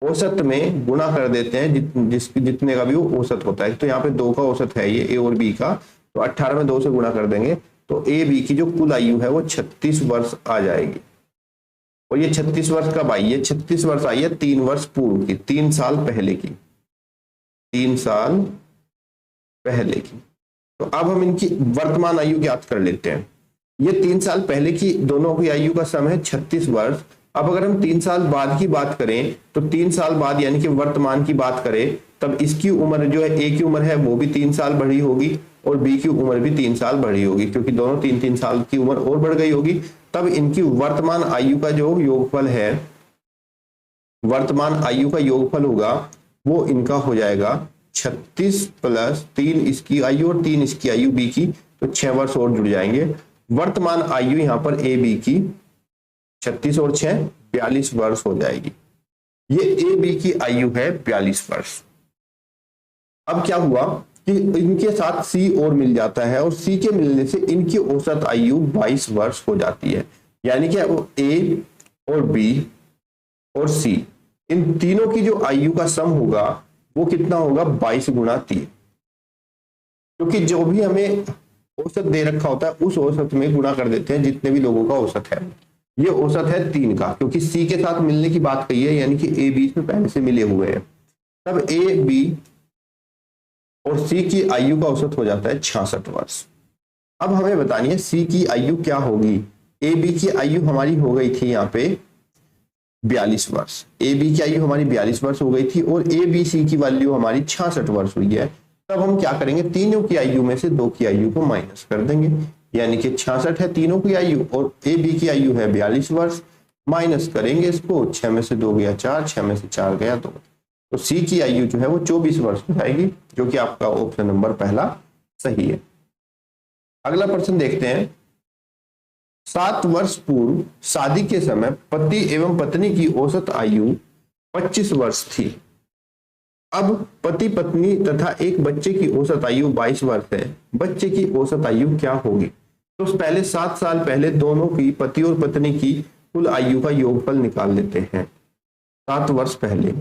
औसत में गुणा कर देते हैं जितने का भी वो औसत होता है। तो यहाँ पे 2 का औसत है ये ए और बी का, तो 18 में 2 से गुणा कर देंगे तो ए बी की जो कुल आयु है वो 36 वर्ष आ जाएगी। और ये 36 वर्ष कब आई है, 36 वर्ष आई है 3 वर्ष पूर्व की, 3 साल पहले की, 3 साल पहले की। तो अब हम इनकी वर्तमान आयु ज्ञात कर लेते हैं। ये 3 साल पहले की दोनों की आयु का सम है 36 वर्ष। अब अगर हम 3 साल बाद की बात करें तो 3 साल बाद यानी कि वर्तमान की बात करें, तब इसकी उम्र जो है ए की उम्र है वो भी 3 साल बढ़ी होगी और बी की उम्र भी 3 साल बढ़ी होगी, क्योंकि दोनों 3-3 साल की उम्र और बढ़ गई होगी। तब इनकी वर्तमान आयु का जो योगफल है, वर्तमान आयु का योगफल होगा वो इनका हो जाएगा 36 प्लस 3 इसकी आयु और 3 इसकी आयु बी की, तो 6 वर्ष और जुड़ जाएंगे। वर्तमान आयु यहाँ पर ए बी की 36 और 6 42 वर्ष हो जाएगी। ये ए बी की आयु है 42 वर्ष। अब क्या हुआ कि इनके साथ सी और मिल जाता है और सी के मिलने से इनकी औसत आयु 22 वर्ष हो जाती है। यानी कि ए और बी और सी इन तीनों की जो आयु का सम होगा वो कितना होगा 22 गुणा 3। क्योंकि जो भी हमें औसत दे रखा होता है उस औसत में गुणा कर देते हैं जितने भी लोगों का औसत है। ये औसत है 3 का, क्योंकि सी के साथ मिलने की बात कही है, यानी कि ए बी में पहले से मिले हुए हैं, तब ए बी और सी की आयु का औसत हो जाता है 66 वर्ष। अब हमें बतानी है सी की आयु क्या होगी। ए बी की आयु हमारी हो गई थी यहाँ पे 42 वर्ष, ए बी की आयु हमारी 42 वर्ष हो गई थी और ए बी सी की वैल्यू हमारी 66 वर्ष हुई है। तब हम क्या करेंगे, तीनों की आयु में से 2 की आयु को माइनस कर देंगे, यानी कि 66 है तीनों की आयु और ए बी की आयु है 42 वर्ष। माइनस करेंगे इसको, 6 में से 2 गया 4, 6 में से 4 गया 2, तो सी की आयु जो है वो 24 वर्ष हो जाएगी, जो कि आपका ऑप्शन नंबर पहला सही है। अगला प्रश्न देखते हैं। 7 वर्ष पूर्व शादी के समय पति एवं पत्नी की औसत आयु 25 वर्ष थी। अब पति पत्नी तथा एक बच्चे की औसत आयु 22 वर्ष है। बच्चे की औसत आयु क्या होगी? तो पहले 7 साल पहले दोनों की, पति और पत्नी की कुल आयु का योगफल निकाल लेते हैं। 7 वर्ष पहले,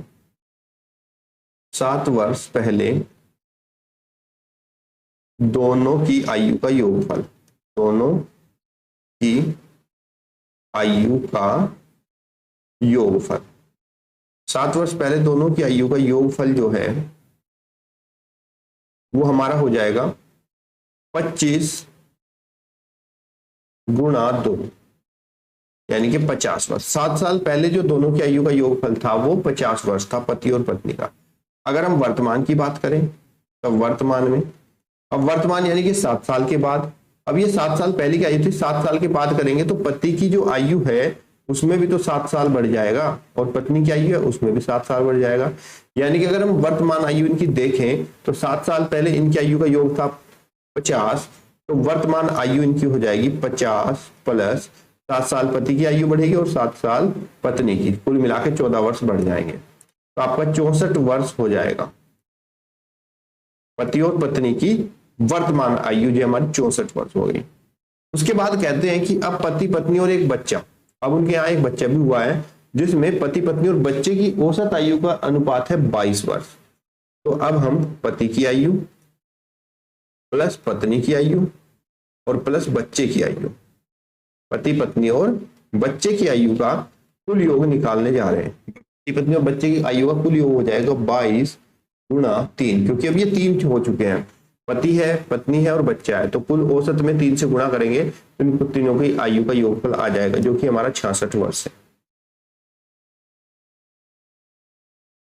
7 वर्ष पहले दोनों की आयु का योगफल, दोनों की आयु का योगफल, 7 वर्ष पहले दोनों की आयु का योगफल जो है वो हमारा हो जाएगा 25 गुणा 2, यानी कि 50 वर्ष। 7 साल पहले जो दोनों की आयु का योगफल था वो 50 वर्ष था, पति और पत्नी का। अगर हम वर्तमान की बात करें तो वर्तमान में, अब वर्तमान यानी कि 7 साल के बाद, अब ये 7 साल पहले की आयु थी, 7 साल के बाद करेंगे तो पति की जो आयु है उसमें भी तो 7 साल बढ़ जाएगा और पत्नी की आयु है उसमें भी 7 साल बढ़ जाएगा। यानी कि अगर हम वर्तमान आयु इनकी देखें तो 7 साल पहले इनकी आयु का योग था 50, तो वर्तमान आयु इनकी हो जाएगी 50 प्लस 7 साल पति की आयु बढ़ेगी और 7 साल पत्नी की, कुल मिला के 14 वर्ष बढ़ जाएंगे, तो आपका 64 वर्ष हो जाएगा। पति और पत्नी की वर्तमान आयु जो हमारी 64 वर्ष हो गई। उसके बाद कहते हैं कि अब पति पत्नी और एक बच्चा, अब उनके यहाँ एक बच्चा भी हुआ है जिसमें पति पत्नी और बच्चे की औसत आयु का अनुपात है 22 वर्ष। तो अब हम पति की आयु प्लस पत्नी की आयु और प्लस बच्चे की आयु, पति पत्नी और बच्चे की आयु का कुल योग निकालने जा रहे हैं। पति पत्नी और बच्चे की आयु का कुल योग हो जाएगा 22 गुणा 3, क्योंकि अब ये 3 हो चुके हैं, पति है, पत्नी है और बच्चा है, तो कुल औसत में 3 से गुणा करेंगे तो इन तीनों की आयु का योगफल आ जाएगा, जो कि हमारा 66 वर्ष है।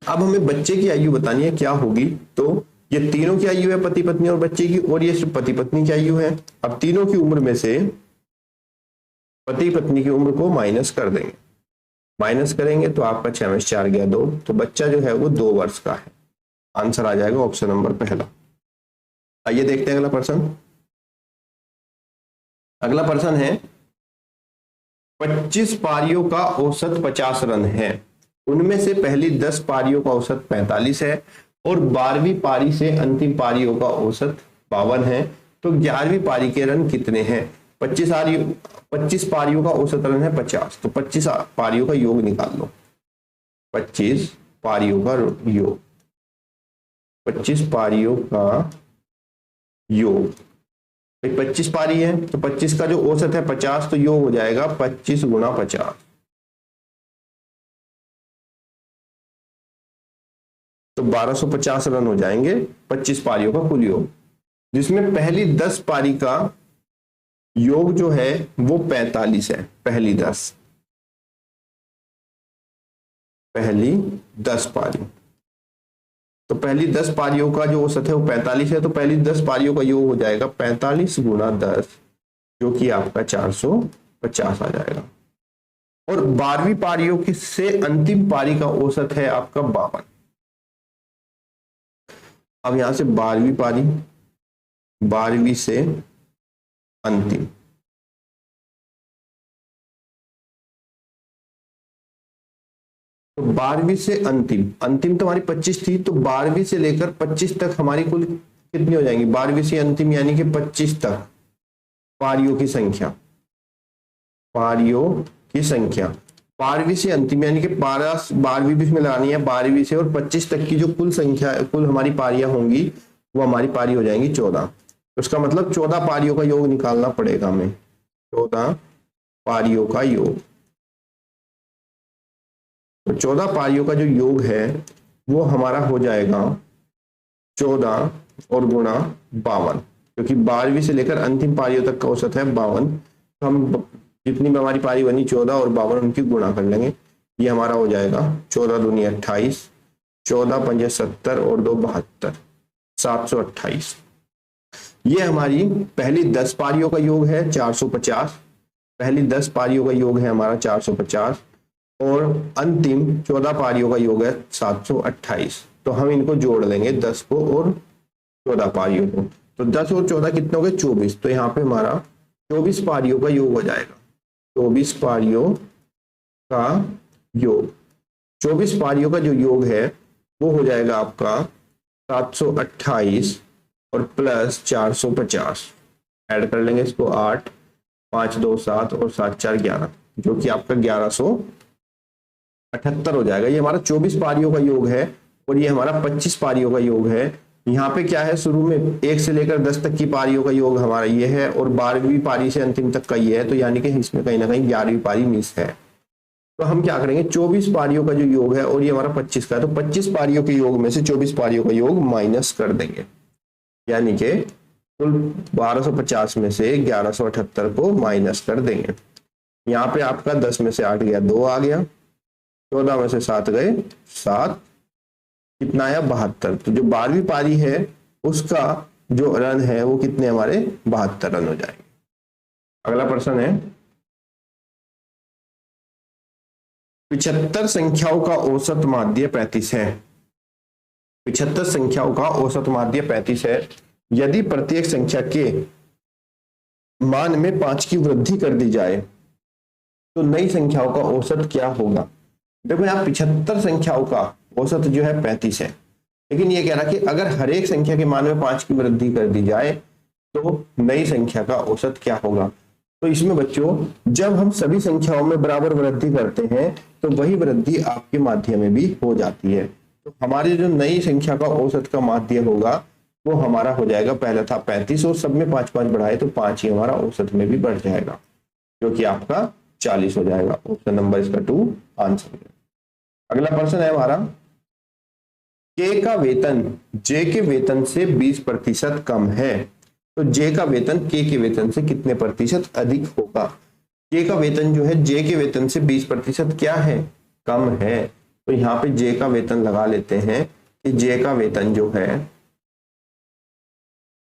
अब हमें बच्चे की आयु बतानी है क्या होगी, तो ये तीनों की आयु है पति पत्नी और बच्चे की, और ये सिर्फ पति पत्नी की आयु है। अब तीनों की उम्र में से पति पत्नी की उम्र को माइनस कर देंगे, माइनस करेंगे तो आपका 6 में 4 गया 2, तो बच्चा जो है वो 2 वर्ष का है। आंसर आ जाएगा ऑप्शन नंबर पहला। आइए देखते हैं अगला प्रश्न। अगला प्रश्न है 25 पारियों का औसत 50 रन है, उनमें से पहली 10 पारियों का औसत 45 है और 12वीं पारी से अंतिम पारियों का औसत 52 है, तो 11वीं पारी के रन कितने हैं? 25 पारियों का औसत रन है 50, तो 25 पारियों का योग निकाल लो। 25 पारियों का योग, 25 पारियों का योग, 25 पारी है तो 25 का जो औसत है 50, तो योग हो जाएगा 25 गुणा 50, तो 1250 रन हो जाएंगे 25 पारियों का कुल योग, जिसमें पहली 10 पारी का योग जो है वो 45 है। पहली 10 पारी, तो पहली 10 पारियों का जो औसत है वो 45 है, तो पहली 10 पारियों का योग हो जाएगा 45 गुणा 10, जो कि आपका 450 आ जाएगा। और 12वीं पारियों की से अंतिम पारी का औसत है आपका 52। अब यहां से 12वीं पारी, 12वीं से अंतिम, तो 12वीं से अंतिम, अंतिम तो हमारी 25 थी, तो 12वीं से लेकर 25 तक हमारी कुल कितनी हो जाएंगी? 12वीं से अंतिम यानी कि 25 तक पारियों की संख्या, पारियों की संख्या 12वीं से अंतिम यानी कि 12वीं भी इसमें लगानी है, 12वीं से और 25 तक की जो कुल संख्या, कुल हमारी पारियां होंगी वो हमारी पारी हो जाएंगी 14। उसका मतलब 14 पारियों का योग निकालना पड़ेगा हमें, 14 पारियों का योग। तो 14 पारियों का जो योग है वो हमारा हो जाएगा 14 और गुणा 52, क्योंकि 12वीं से लेकर अंतिम पारियों तक का औसत है 52। तो हम जितनी भी हमारी पारी बनी 14 और 52 उनकी गुणा कर लेंगे। ये हमारा हो जाएगा 14 दूनी 28, 14 पंजे 70 और 2 72, 728। ये हमारी पहली 10 पारियों का योग है 450, पहली 10 पारियों का योग है हमारा 450 और अंतिम 14 पारियों का योग है 728। तो हम इनको जोड़ लेंगे 10 को और 14 पारियों को। तो 10 और 14 कितने हो गए 24। तो यहाँ पे हमारा 24 पारियों का योग हो जाएगा, 24 पारियों का योग। 24 पारियों का जो योग है वो हो जाएगा आपका 728 और प्लस 450, ऐड कर लेंगे इसको 8, 5 2 7 और 7 4 11, जो कि आपका 1178 हो जाएगा। ये हमारा 24 पारियों का योग है और ये हमारा 25 पारियों का योग है। यहाँ पे क्या है, शुरू में 1 से लेकर 10 तक की पारियों का योग हमारा ये है और 12वीं पारी से अंतिम तक का ये है। तो यानी कि इसमें कहीं ना कहीं 11वीं पारी मिस है। तो हम क्या करेंगे, 24 पारियों का जो योग है और ये हमारा 25 का है, तो 25 पारियों के योग में से 24 पारियों का योग माइनस कर देंगे, यानी कि कुल 1250 में से 1178 को माइनस कर देंगे। यहाँ पे आपका 10 में से 8 गया 2 आ गया, 14 में से 7 गए 7, कितना आया 72। तो जो 12वीं पारी है उसका जो रन है वो कितने हमारे 72 रन हो जाएंगे। अगला प्रश्न है 75 संख्याओं का औसत माध्य 35 है। 75 संख्याओं का औसत माध्य 35 है। यदि प्रत्येक संख्या के मान में 5 की वृद्धि कर दी जाए तो नई संख्याओं का औसत क्या होगा। देखो यहाँ 75 संख्याओं का औसत जो है 35 है, लेकिन ये कह रहा कि अगर हर एक संख्या के मान में 5 की वृद्धि कर दी जाए तो नई संख्या का औसत क्या होगा। तो इसमें बच्चों जब हम सभी संख्याओं में बराबर वृद्धि करते हैं तो वही वृद्धि आपके माध्य में भी हो जाती है। तो हमारी जो नई संख्या का औसत का माध्य होगा वो हमारा हो जाएगा, पहला था 35 और सब में 5-5 बढ़ाए तो 5 ही हमारा औसत में भी बढ़ जाएगा, जो कि आपका 40 हो जाएगा। ऑप्शन नंबर इसका 2 आंसर है। अगला प्रश्न है हमारा, के का वेतन जे के वेतन से 20% कम है, तो जे का वेतन के वेतन से कितने प्रतिशत अधिक होगा। के का वेतन जो है जे के वेतन से 20% क्या है, कम है। तो यहाँ पे जे का वेतन लगा लेते हैं कि जे का वेतन जो है,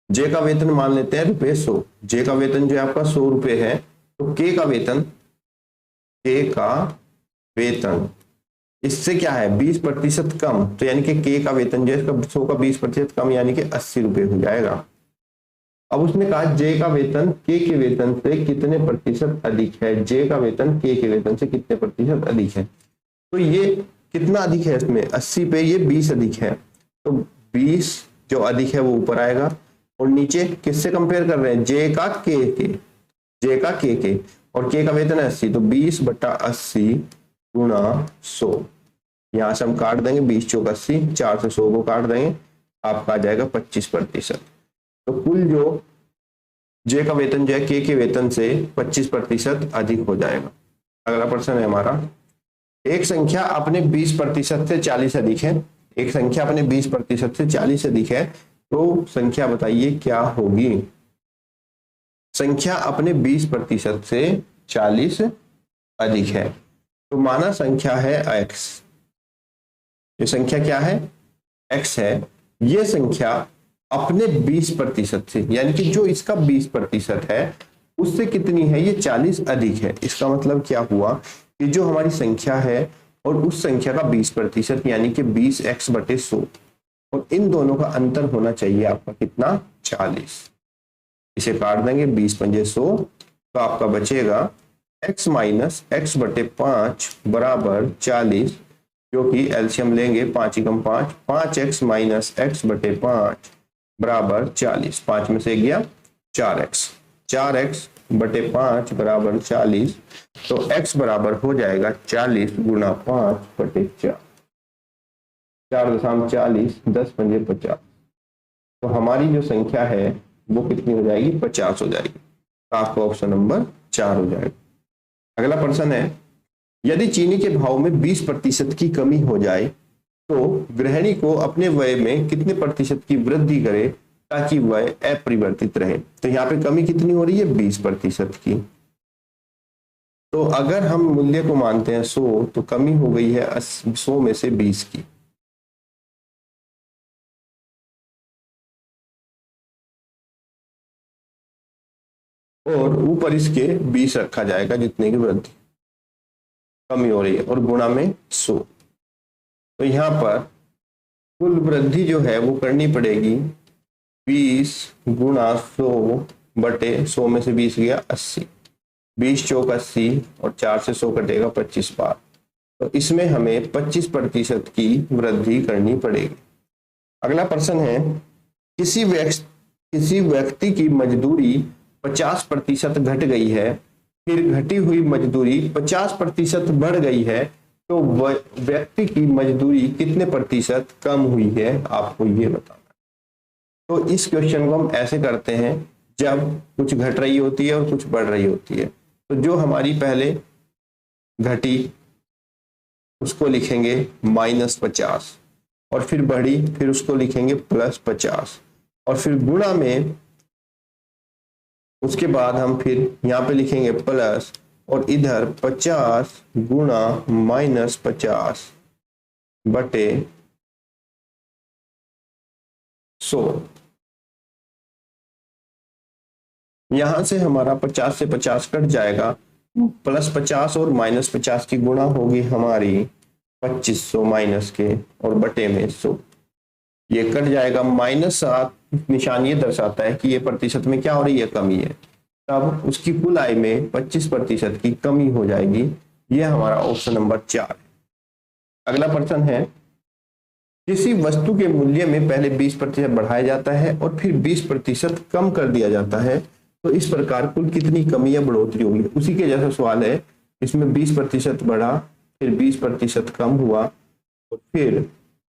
जे का वेतन मान लेते हैं रुपये 100, जे का वेतन जो है आपका 100 रुपये है। तो के का वेतन इससे क्या है 20% कम, तो यानी कि के का वेतन जो है इसका 100 का 20% कम यानी कि 80 रुपये हो जाएगा। अब उसने कहा जे का वेतन के वेतन से कितने प्रतिशत अधिक है, जे का वेतन के वेतन से कितने प्रतिशत अधिक है। तो ये कितना अधिक है, इसमें 80 पे ये 20 अधिक है, तो 20 जो अधिक है वो ऊपर आएगा और नीचे किससे कंपेयर कर रहे हैं, जे का के और के का वेतन है 80, तो 20/80 गुणा 100। यहां से हम काट देंगे 20 चौक 80, 4 से 100 को काट देंगे, आपका आ जाएगा 25%। तो कुल जो जे का वेतन जो है के वेतन से 25% अधिक हो जाएगा। अगला प्रश्न है हमारा, एक संख्या अपने 20% से 40 अधिक है, एक संख्या अपने 20% से 40 अधिक है, तो संख्या बताइए क्या होगी। संख्या अपने 20% से 40 अधिक है, तो माना संख्या है x, ये संख्या क्या है x है। ये संख्या अपने 20% से, यानी कि जो इसका 20% है उससे कितनी है, ये 40 अधिक है। इसका मतलब क्या हुआ कि जो हमारी संख्या है और उस संख्या का 20% यानी कि 20x/100, और इन दोनों का अंतर होना चाहिए आपका कितना 40। इसे काट देंगे 20×100, तो आपका बचेगा x माइनस x/5 बराबर 40, जो कि एलसीएम लेंगे 5 × 5, 5x माइनस x/5 बराबर 40, 5 में से गया 4x, 4x/5 बराबर 40, तो x बराबर हो जाएगा 40 गुणा 5/4, 4×40 10×5 50। तो हमारी जो संख्या है वो कितनी हो जाएगी, 50 हो जाएगी। तो आपका ऑप्शन नंबर 4 हो जाएगा। अगला प्रश्न है, यदि चीनी के भाव में 20% की कमी हो जाए तो गृहिणी को अपने व्यय में कितने प्रतिशत की वृद्धि करे ताकि व्यय अपरिवर्तित रहे। तो यहाँ पे कमी कितनी हो रही है, 20% की। तो अगर हम मूल्य को मानते हैं 100, तो कमी हो गई है 100 में से 20 की। और ऊपर इसके 20 रखा जाएगा जितने की वृद्धि कमी हो रही है, और गुणा में 100। तो यहाँ पर कुल वृद्धि जो है वो करनी पड़ेगी 20 गुणा 100 बटे 100 में से 20 गया 80, 20 चौक 80 और 4 से 100 कटेगा 25 बार। तो इसमें हमें 25% की वृद्धि करनी पड़ेगी। अगला प्रश्न है, किसी व्यक्ति की मजदूरी 50% घट गई है, फिर घटी हुई मजदूरी 50% बढ़ गई है, तो व्यक्ति की मजदूरी कितने प्रतिशत कम हुई है, आपको ये बताना। तो इस क्वेश्चन को हम ऐसे करते हैं, जब कुछ घट रही होती है और कुछ बढ़ रही होती है, तो जो हमारी पहले घटी उसको लिखेंगे -50, और फिर बढ़ी फिर उसको लिखेंगे +50, और फिर गुणा में उसके बाद हम फिर यहाँ पे लिखेंगे प्लस, और इधर 50 गुणा -50 बटे 100। यहां से हमारा 50 से 50 कट जाएगा, +50 और -50 की गुणा होगी हमारी 2500 माइनस के, और बटे में 100। ये कट जाएगा, -7 निशान ये दर्शाता है कि ये प्रतिशत में क्या हो रही है, कमी है। तब उसकी कुल आय में 25% की कमी हो जाएगी। ये हमारा ऑप्शन नंबर 4 है। अगला प्रश्न है, किसी वस्तु के मूल्य में पहले 20% बढ़ाया जाता है और फिर 20% कम कर दिया जाता है, तो इस प्रकार कुल कितनी कमी या बढ़ोतरी होगी। उसी के जैसा सवाल है, इसमें 20% बढ़ा, फिर 20% कम हुआ, और फिर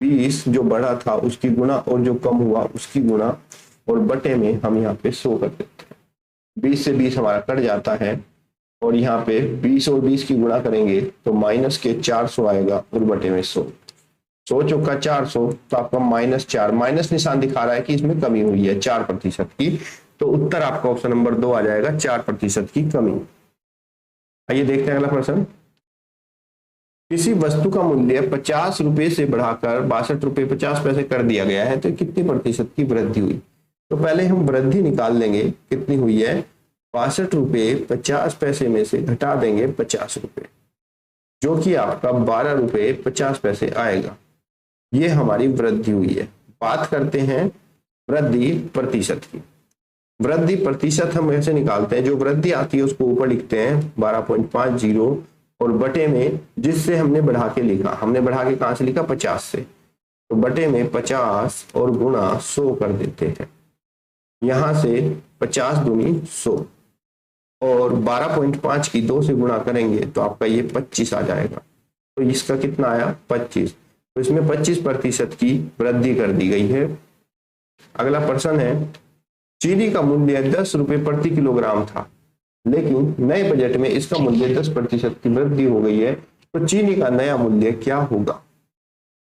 20 जो बढ़ा था उसकी गुणा, और जो कम हुआ उसकी गुणा, और बटे में हम यहाँ पे 100 कर देते हैं। 20 से 20 हमारा कट जाता है, और यहाँ पे 20 और 20 की गुणा करेंगे तो माइनस के 400 आएगा, और बटे में 100। 100 चौका 400, तो आपका -4, माइनस निशान दिखा रहा है कि इसमें कमी हुई है 4% की। तो उत्तर आपका ऑप्शन नंबर 2 आ जाएगा, 4% की कमी। आइए देखते हैं अगला प्रश्न। किसी वस्तु का मूल्य 50 रुपए से बढ़ाकर 62 रुपए 50 पैसे कर दिया गया है, तो कितनी प्रतिशत की वृद्धि हुई। तो पहले हम वृद्धि निकाल लेंगे, कितनी हुई है, 62 रुपए 50 पैसे में से घटा देंगे 50 रुपए, जो कि आपका 12 रुपए 50 पैसे आएगा। ये हमारी वृद्धि हुई है। बात करते हैं वृद्धि प्रतिशत की। वृद्धि प्रतिशत हम ऐसे निकालते हैं, जो वृद्धि आती है उसको ऊपर लिखते हैं 12.50, और बटे में जिससे हमने बढ़ा के लिखा, हमने बढ़ा के कहां से लिखा, 50 से, तो बटे में 50 और गुणा 100 कर देते हैं। यहां से 50 दूनी 100, और 12.5 की 2 से गुणा करेंगे तो आपका ये 25 आ जाएगा। तो इसका कितना आया, 25। तो इसमें 25% की वृद्धि कर दी गई है। अगला प्रश्न है, चीनी का मूल्य 10 रुपए प्रति किलोग्राम था, लेकिन नए बजट में इसका मूल्य 10% की वृद्धि हो गई है, तो चीनी का नया मूल्य क्या होगा।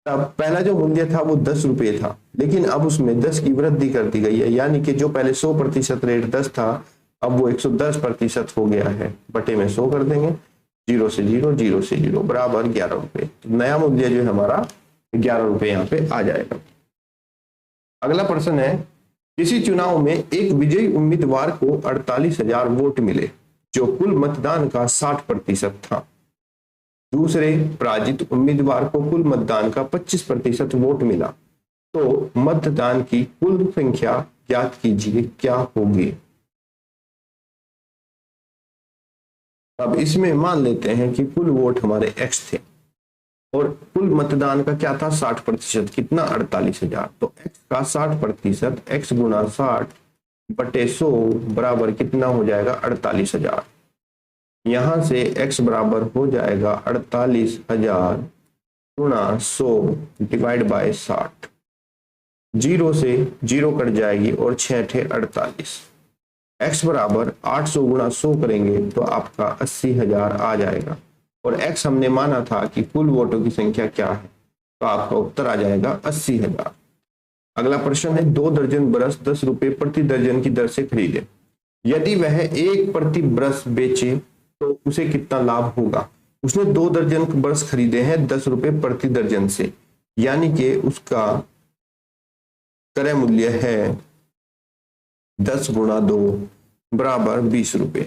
अब पहला जो मूल्य था वो 10 रुपए था, लेकिन अब उसमें 10 की वृद्धि कर दी गई है, यानी कि जो पहले 100% रेट 10 था, अब वो 110% हो गया है। बटे में 100 कर देंगे, 0 से 0, 0 से 0 बराबर 11 रुपए। तो नया मूल्य जो है हमारा 11 रुपए यहाँ पे आ जाएगा। अगला प्रश्न है, किसी चुनाव में एक विजयी उम्मीदवार को 48,000 वोट मिले, जो कुल मतदान का 60% था। दूसरे पराजित उम्मीदवार को कुल मतदान का 25% वोट मिला, तो मतदान की कुल संख्या ज्ञात कीजिए, क्या होगी। अब इसमें मान लेते हैं कि कुल वोट हमारे x थे, और कुल मतदान का क्या था, 60%, कितना, 48,000। तो x का 60%, x गुना 60 बटे 100 बराबर कितना हो जाएगा, 48,000। यहां से x बराबर हो जाएगा 48,000 गुना 100 डिवाइड बाय 60। जीरो से जीरो कट जाएगी और 6×8 = 48। x बराबर 800 गुणा 100 करेंगे तो आपका 80,000 आ जाएगा। और x हमने माना था कि कुल वोटों की संख्या क्या है, तो आपका उत्तर आ जाएगा 80,000। अगला प्रश्न है 2 दर्जन ब्रश 10 रुपए प्रति दर्जन की दर से खरीदे। यदि वह एक प्रति ब्रश बेचे तो उसे कितना लाभ होगा। उसने 2 दर्जन ब्रश खरीदे हैं 10 रुपए प्रति दर्जन से, यानी कि उसका क्रय मूल्य है 10 गुणा 2 बराबर 20 रुपए।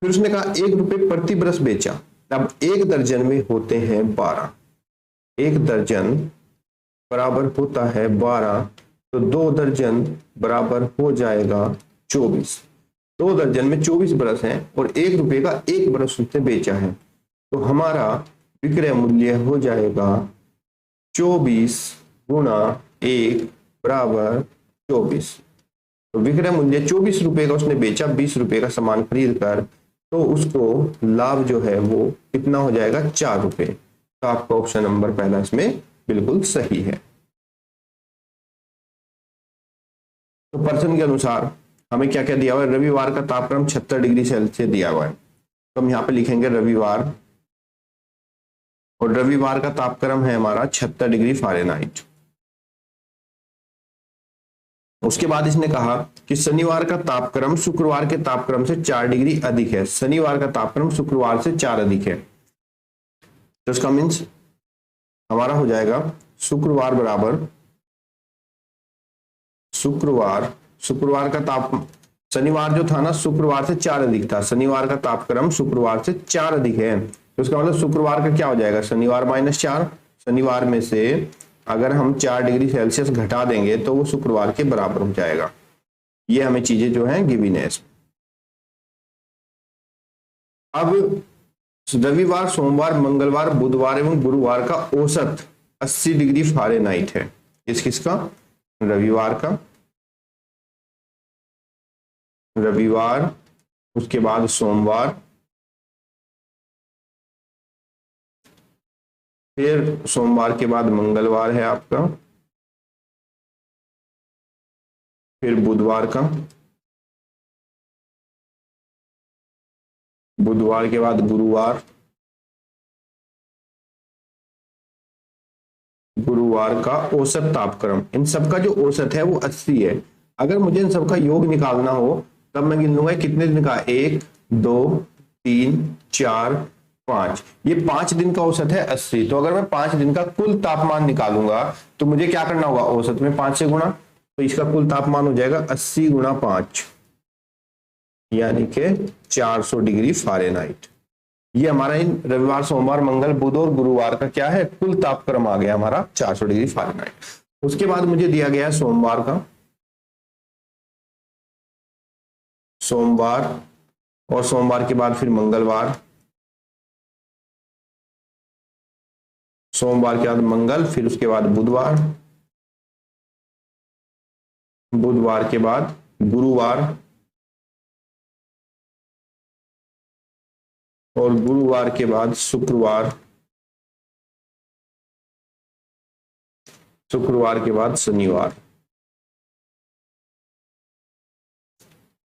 फिर उसने कहा 1 रुपए प्रति ब्रश बेचा। अब 1 दर्जन में होते हैं 12, 1 दर्जन बराबर होता है 12, तो 2 दर्जन बराबर हो जाएगा 24। 2 दर्जन में 24 ब्रश हैं और 1 रुपए का 1 ब्रश उसने बेचा है, तो हमारा विक्रय मूल्य हो जाएगा 24 गुणा 1 बराबर 24। तो विक्रय मूल्य 24 रुपए का उसने बेचा 20 रुपए का सामान खरीद कर, तो उसको लाभ जो है वो कितना हो जाएगा 4 रुपए। तो आपका ऑप्शन नंबर पहला इसमें बिल्कुल सही है। तो प्रश्न के अनुसार हमें क्या क्या दिया हुआ है, रविवार का तापक्रम 76 डिग्री सेल्सियस दिया हुआ है, तो हम यहाँ पे लिखेंगे रविवार, और रविवार का तापक्रम है हमारा 76 डिग्री फ़ारेनहाइट। उसके बाद इसने कहा कि शनिवार का तापक्रम शुक्रवार के तापक्रम से 4 डिग्री अधिक है। शनिवार का तापक्रम शुक्रवार से 4 अधिक है, तो इसका मीन्स हमारा हो जाएगा शुक्रवार बराबर शुक्रवार का ताप, शनिवार जो था ना शुक्रवार से 4 अधिक था, शनिवार का तापक्रम शुक्रवार से 4 अधिक है, तो इसका मतलब शुक्रवार का क्या हो जाएगा शनिवार -4। शनिवार में से अगर हम 4 डिग्री सेल्सियस घटा देंगे तो वो शुक्रवार के बराबर हो जाएगा। ये हमें चीजें जो है गिवन है। अब रविवार, सोमवार, मंगलवार, बुधवार एवं गुरुवार का औसत 80 डिग्री फ़ारेनहाइट है। किसका, रविवार, उसके बाद सोमवार, फिर सोमवार के बाद मंगलवार है आपका, फिर बुधवार का, बुधवार के बाद गुरुवार, गुरुवार का औसत तापक्रम। इन सबका जो औसत है वो 80 है। अगर मुझे इन सबका योग निकालना हो तब मैं गिन लूंगा कितने दिन का, 1 2 3 4 5, ये 5 दिन का औसत है 80। तो अगर मैं 5 दिन का कुल तापमान निकालूंगा तो मुझे क्या करना होगा, औसत में 5 से गुणा, तो इसका कुल तापमान हो जाएगा 80 गुणा 5, यानी कि 400 डिग्री फ़ारेनहाइट। ये हमारा इन रविवार, सोमवार, मंगल, बुध और गुरुवार का क्या है, कुल तापक्रम आ गया हमारा 400 डिग्री फ़ारेनहाइट। उसके बाद मुझे दिया गया है सोमवार का, सोमवार, और सोमवार के बाद फिर मंगलवार, सोमवार के बाद मंगल, फिर उसके बाद बुधवार, बुधवार के बाद गुरुवार, और गुरुवार के बाद शुक्रवार, शुक्रवार के बाद शनिवार।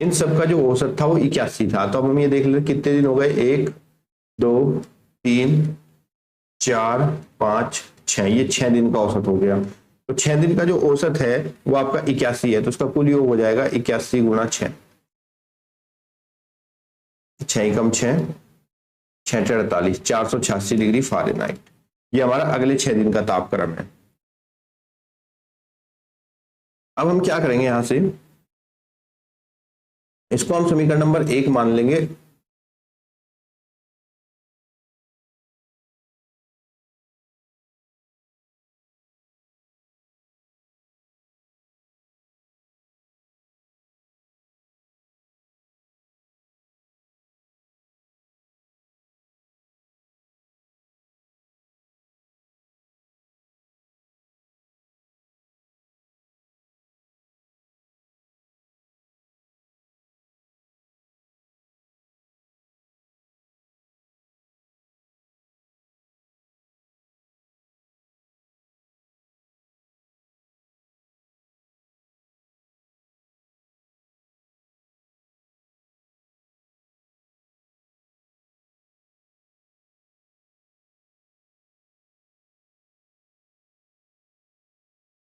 इन सब का जो औसत था वो 81 था। तो अब हम ये देख लेते कितने दिन हो गए, 1 2 3 4 5 6, ये 6 दिन का औसत हो गया। तो 6 दिन का जो औसत है वो आपका 81 है, तो उसका कुल योग हो जाएगा 81 गुणा 6, 6 कम 6, 6 48, 486 डिग्री फ़ारेनहाइट। ये हमारा अगले 6 दिन का तापक्रम है। अब हम क्या करेंगे, यहां से इसको हम समीकरण नंबर 1 मान लेंगे।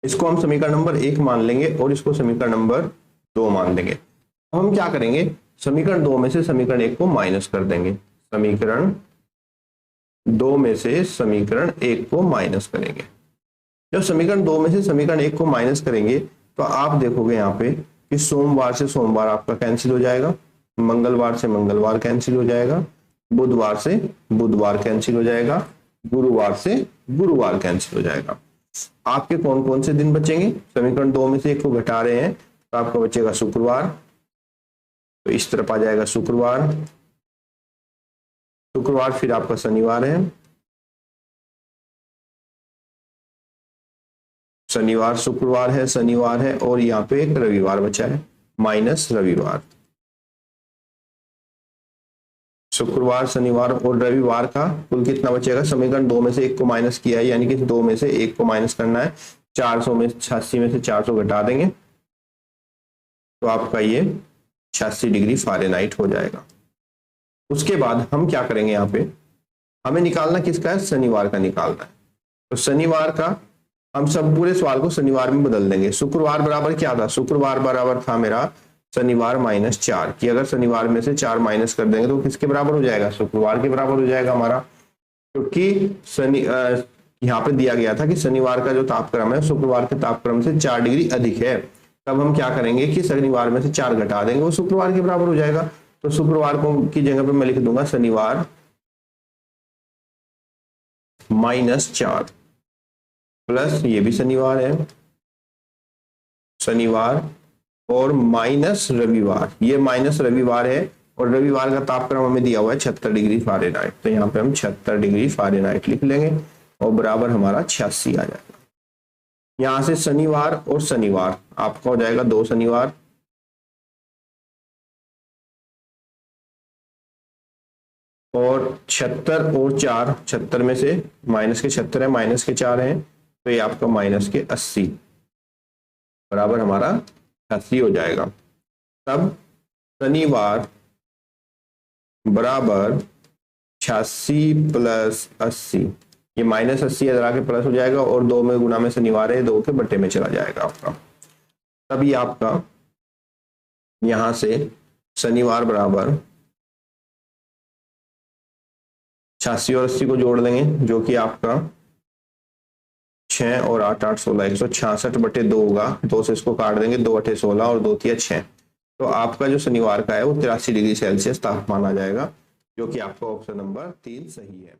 इसको हम समीकरण नंबर 1 मान लेंगे और इसको समीकरण नंबर 2 मान लेंगे। अब हम क्या करेंगे, समीकरण 2 में से समीकरण 1 को माइनस कर देंगे, समीकरण 2 में से समीकरण 1 को माइनस करेंगे। जब समीकरण 2 में से समीकरण 1 को माइनस करेंगे तो आप देखोगे यहाँ पे कि सोमवार से सोमवार आपका कैंसिल हो जाएगा, मंगलवार से मंगलवार कैंसिल हो जाएगा, बुधवार से बुधवार कैंसिल हो जाएगा, गुरुवार से गुरुवार कैंसिल हो जाएगा। आपके कौन कौन से दिन बचेंगे, समीकरण 2 में से 1 को घटा रहे हैं तो आपका बचेगा शुक्रवार, तो इस तरफ आ जाएगा शुक्रवार, शुक्रवार फिर आपका शनिवार है, शनिवार शुक्रवार है, शनिवार है और यहाँ पे एक रविवार बचा है माइनस रविवार। शुक्रवार शनिवार और रविवार का कुल कितना बचेगा, समीकरण 2 में से 1 को माइनस किया है यानी कि 2 में से 1 को माइनस करना है, 400 में 86 में से 400 घटा देंगे तो आपका ये 86 डिग्री फ़ारेनहाइट हो जाएगा। उसके बाद हम क्या करेंगे, यहाँ पे हमें निकालना किसका है, शनिवार का निकालना है। तो शनिवार का हम सब पूरे सवाल को शनिवार में बदल देंगे। शुक्रवार बराबर क्या था, शुक्रवार बराबर था मेरा शनिवार -4 कि अगर शनिवार में से 4 माइनस कर देंगे तो किसके बराबर हो जाएगा, शुक्रवार के बराबर हो जाएगा हमारा, क्योंकि शनि यहाँ पे दिया गया था कि शनिवार का जो तापक्रम है शुक्रवार के तापक्रम से 4 डिग्री अधिक है। तब हम क्या करेंगे कि शनिवार में से 4 घटा देंगे, वो शुक्रवार के बराबर हो जाएगा। तो शुक्रवार को की जगह पे मैं लिख दूंगा शनिवार -4 प्लस ये भी शनिवार है, शनिवार और माइनस रविवार, ये माइनस रविवार है और रविवार का तापक्रम हमें दिया हुआ है 76 डिग्री फ़ारेनहाइट, तो यहाँ पे हम 76 डिग्री फ़ारेनहाइट लिख लेंगे और बराबर हमारा 86 आ जाएगा। यहाँ से शनिवार और शनिवार आपका हो जाएगा 2 शनिवार और 76 और 4, 76 में से माइनस के 76 है, माइनस के 4 हैं तो ये आपका माइनस के 80 बराबर हमारा 80 हो जाएगा। तब शनिवार बराबर 86 प्लस 80, ये -80 इधर आके प्लस हो जाएगा और 2 में गुना में शनिवार है 2 के बट्टे में चला जाएगा आपका। तब ये आपका यहां से शनिवार बराबर 86 और 80 को जोड़ देंगे जो कि आपका 6 और 8 8 16 166/2 होगा, 2 से इसको काट देंगे, 2 8 16 और 2 3 6, तो आपका जो शनिवार का है वो 83 डिग्री सेल्सियस तापमान आ जाएगा, जो कि आपका ऑप्शन नंबर 3 सही है।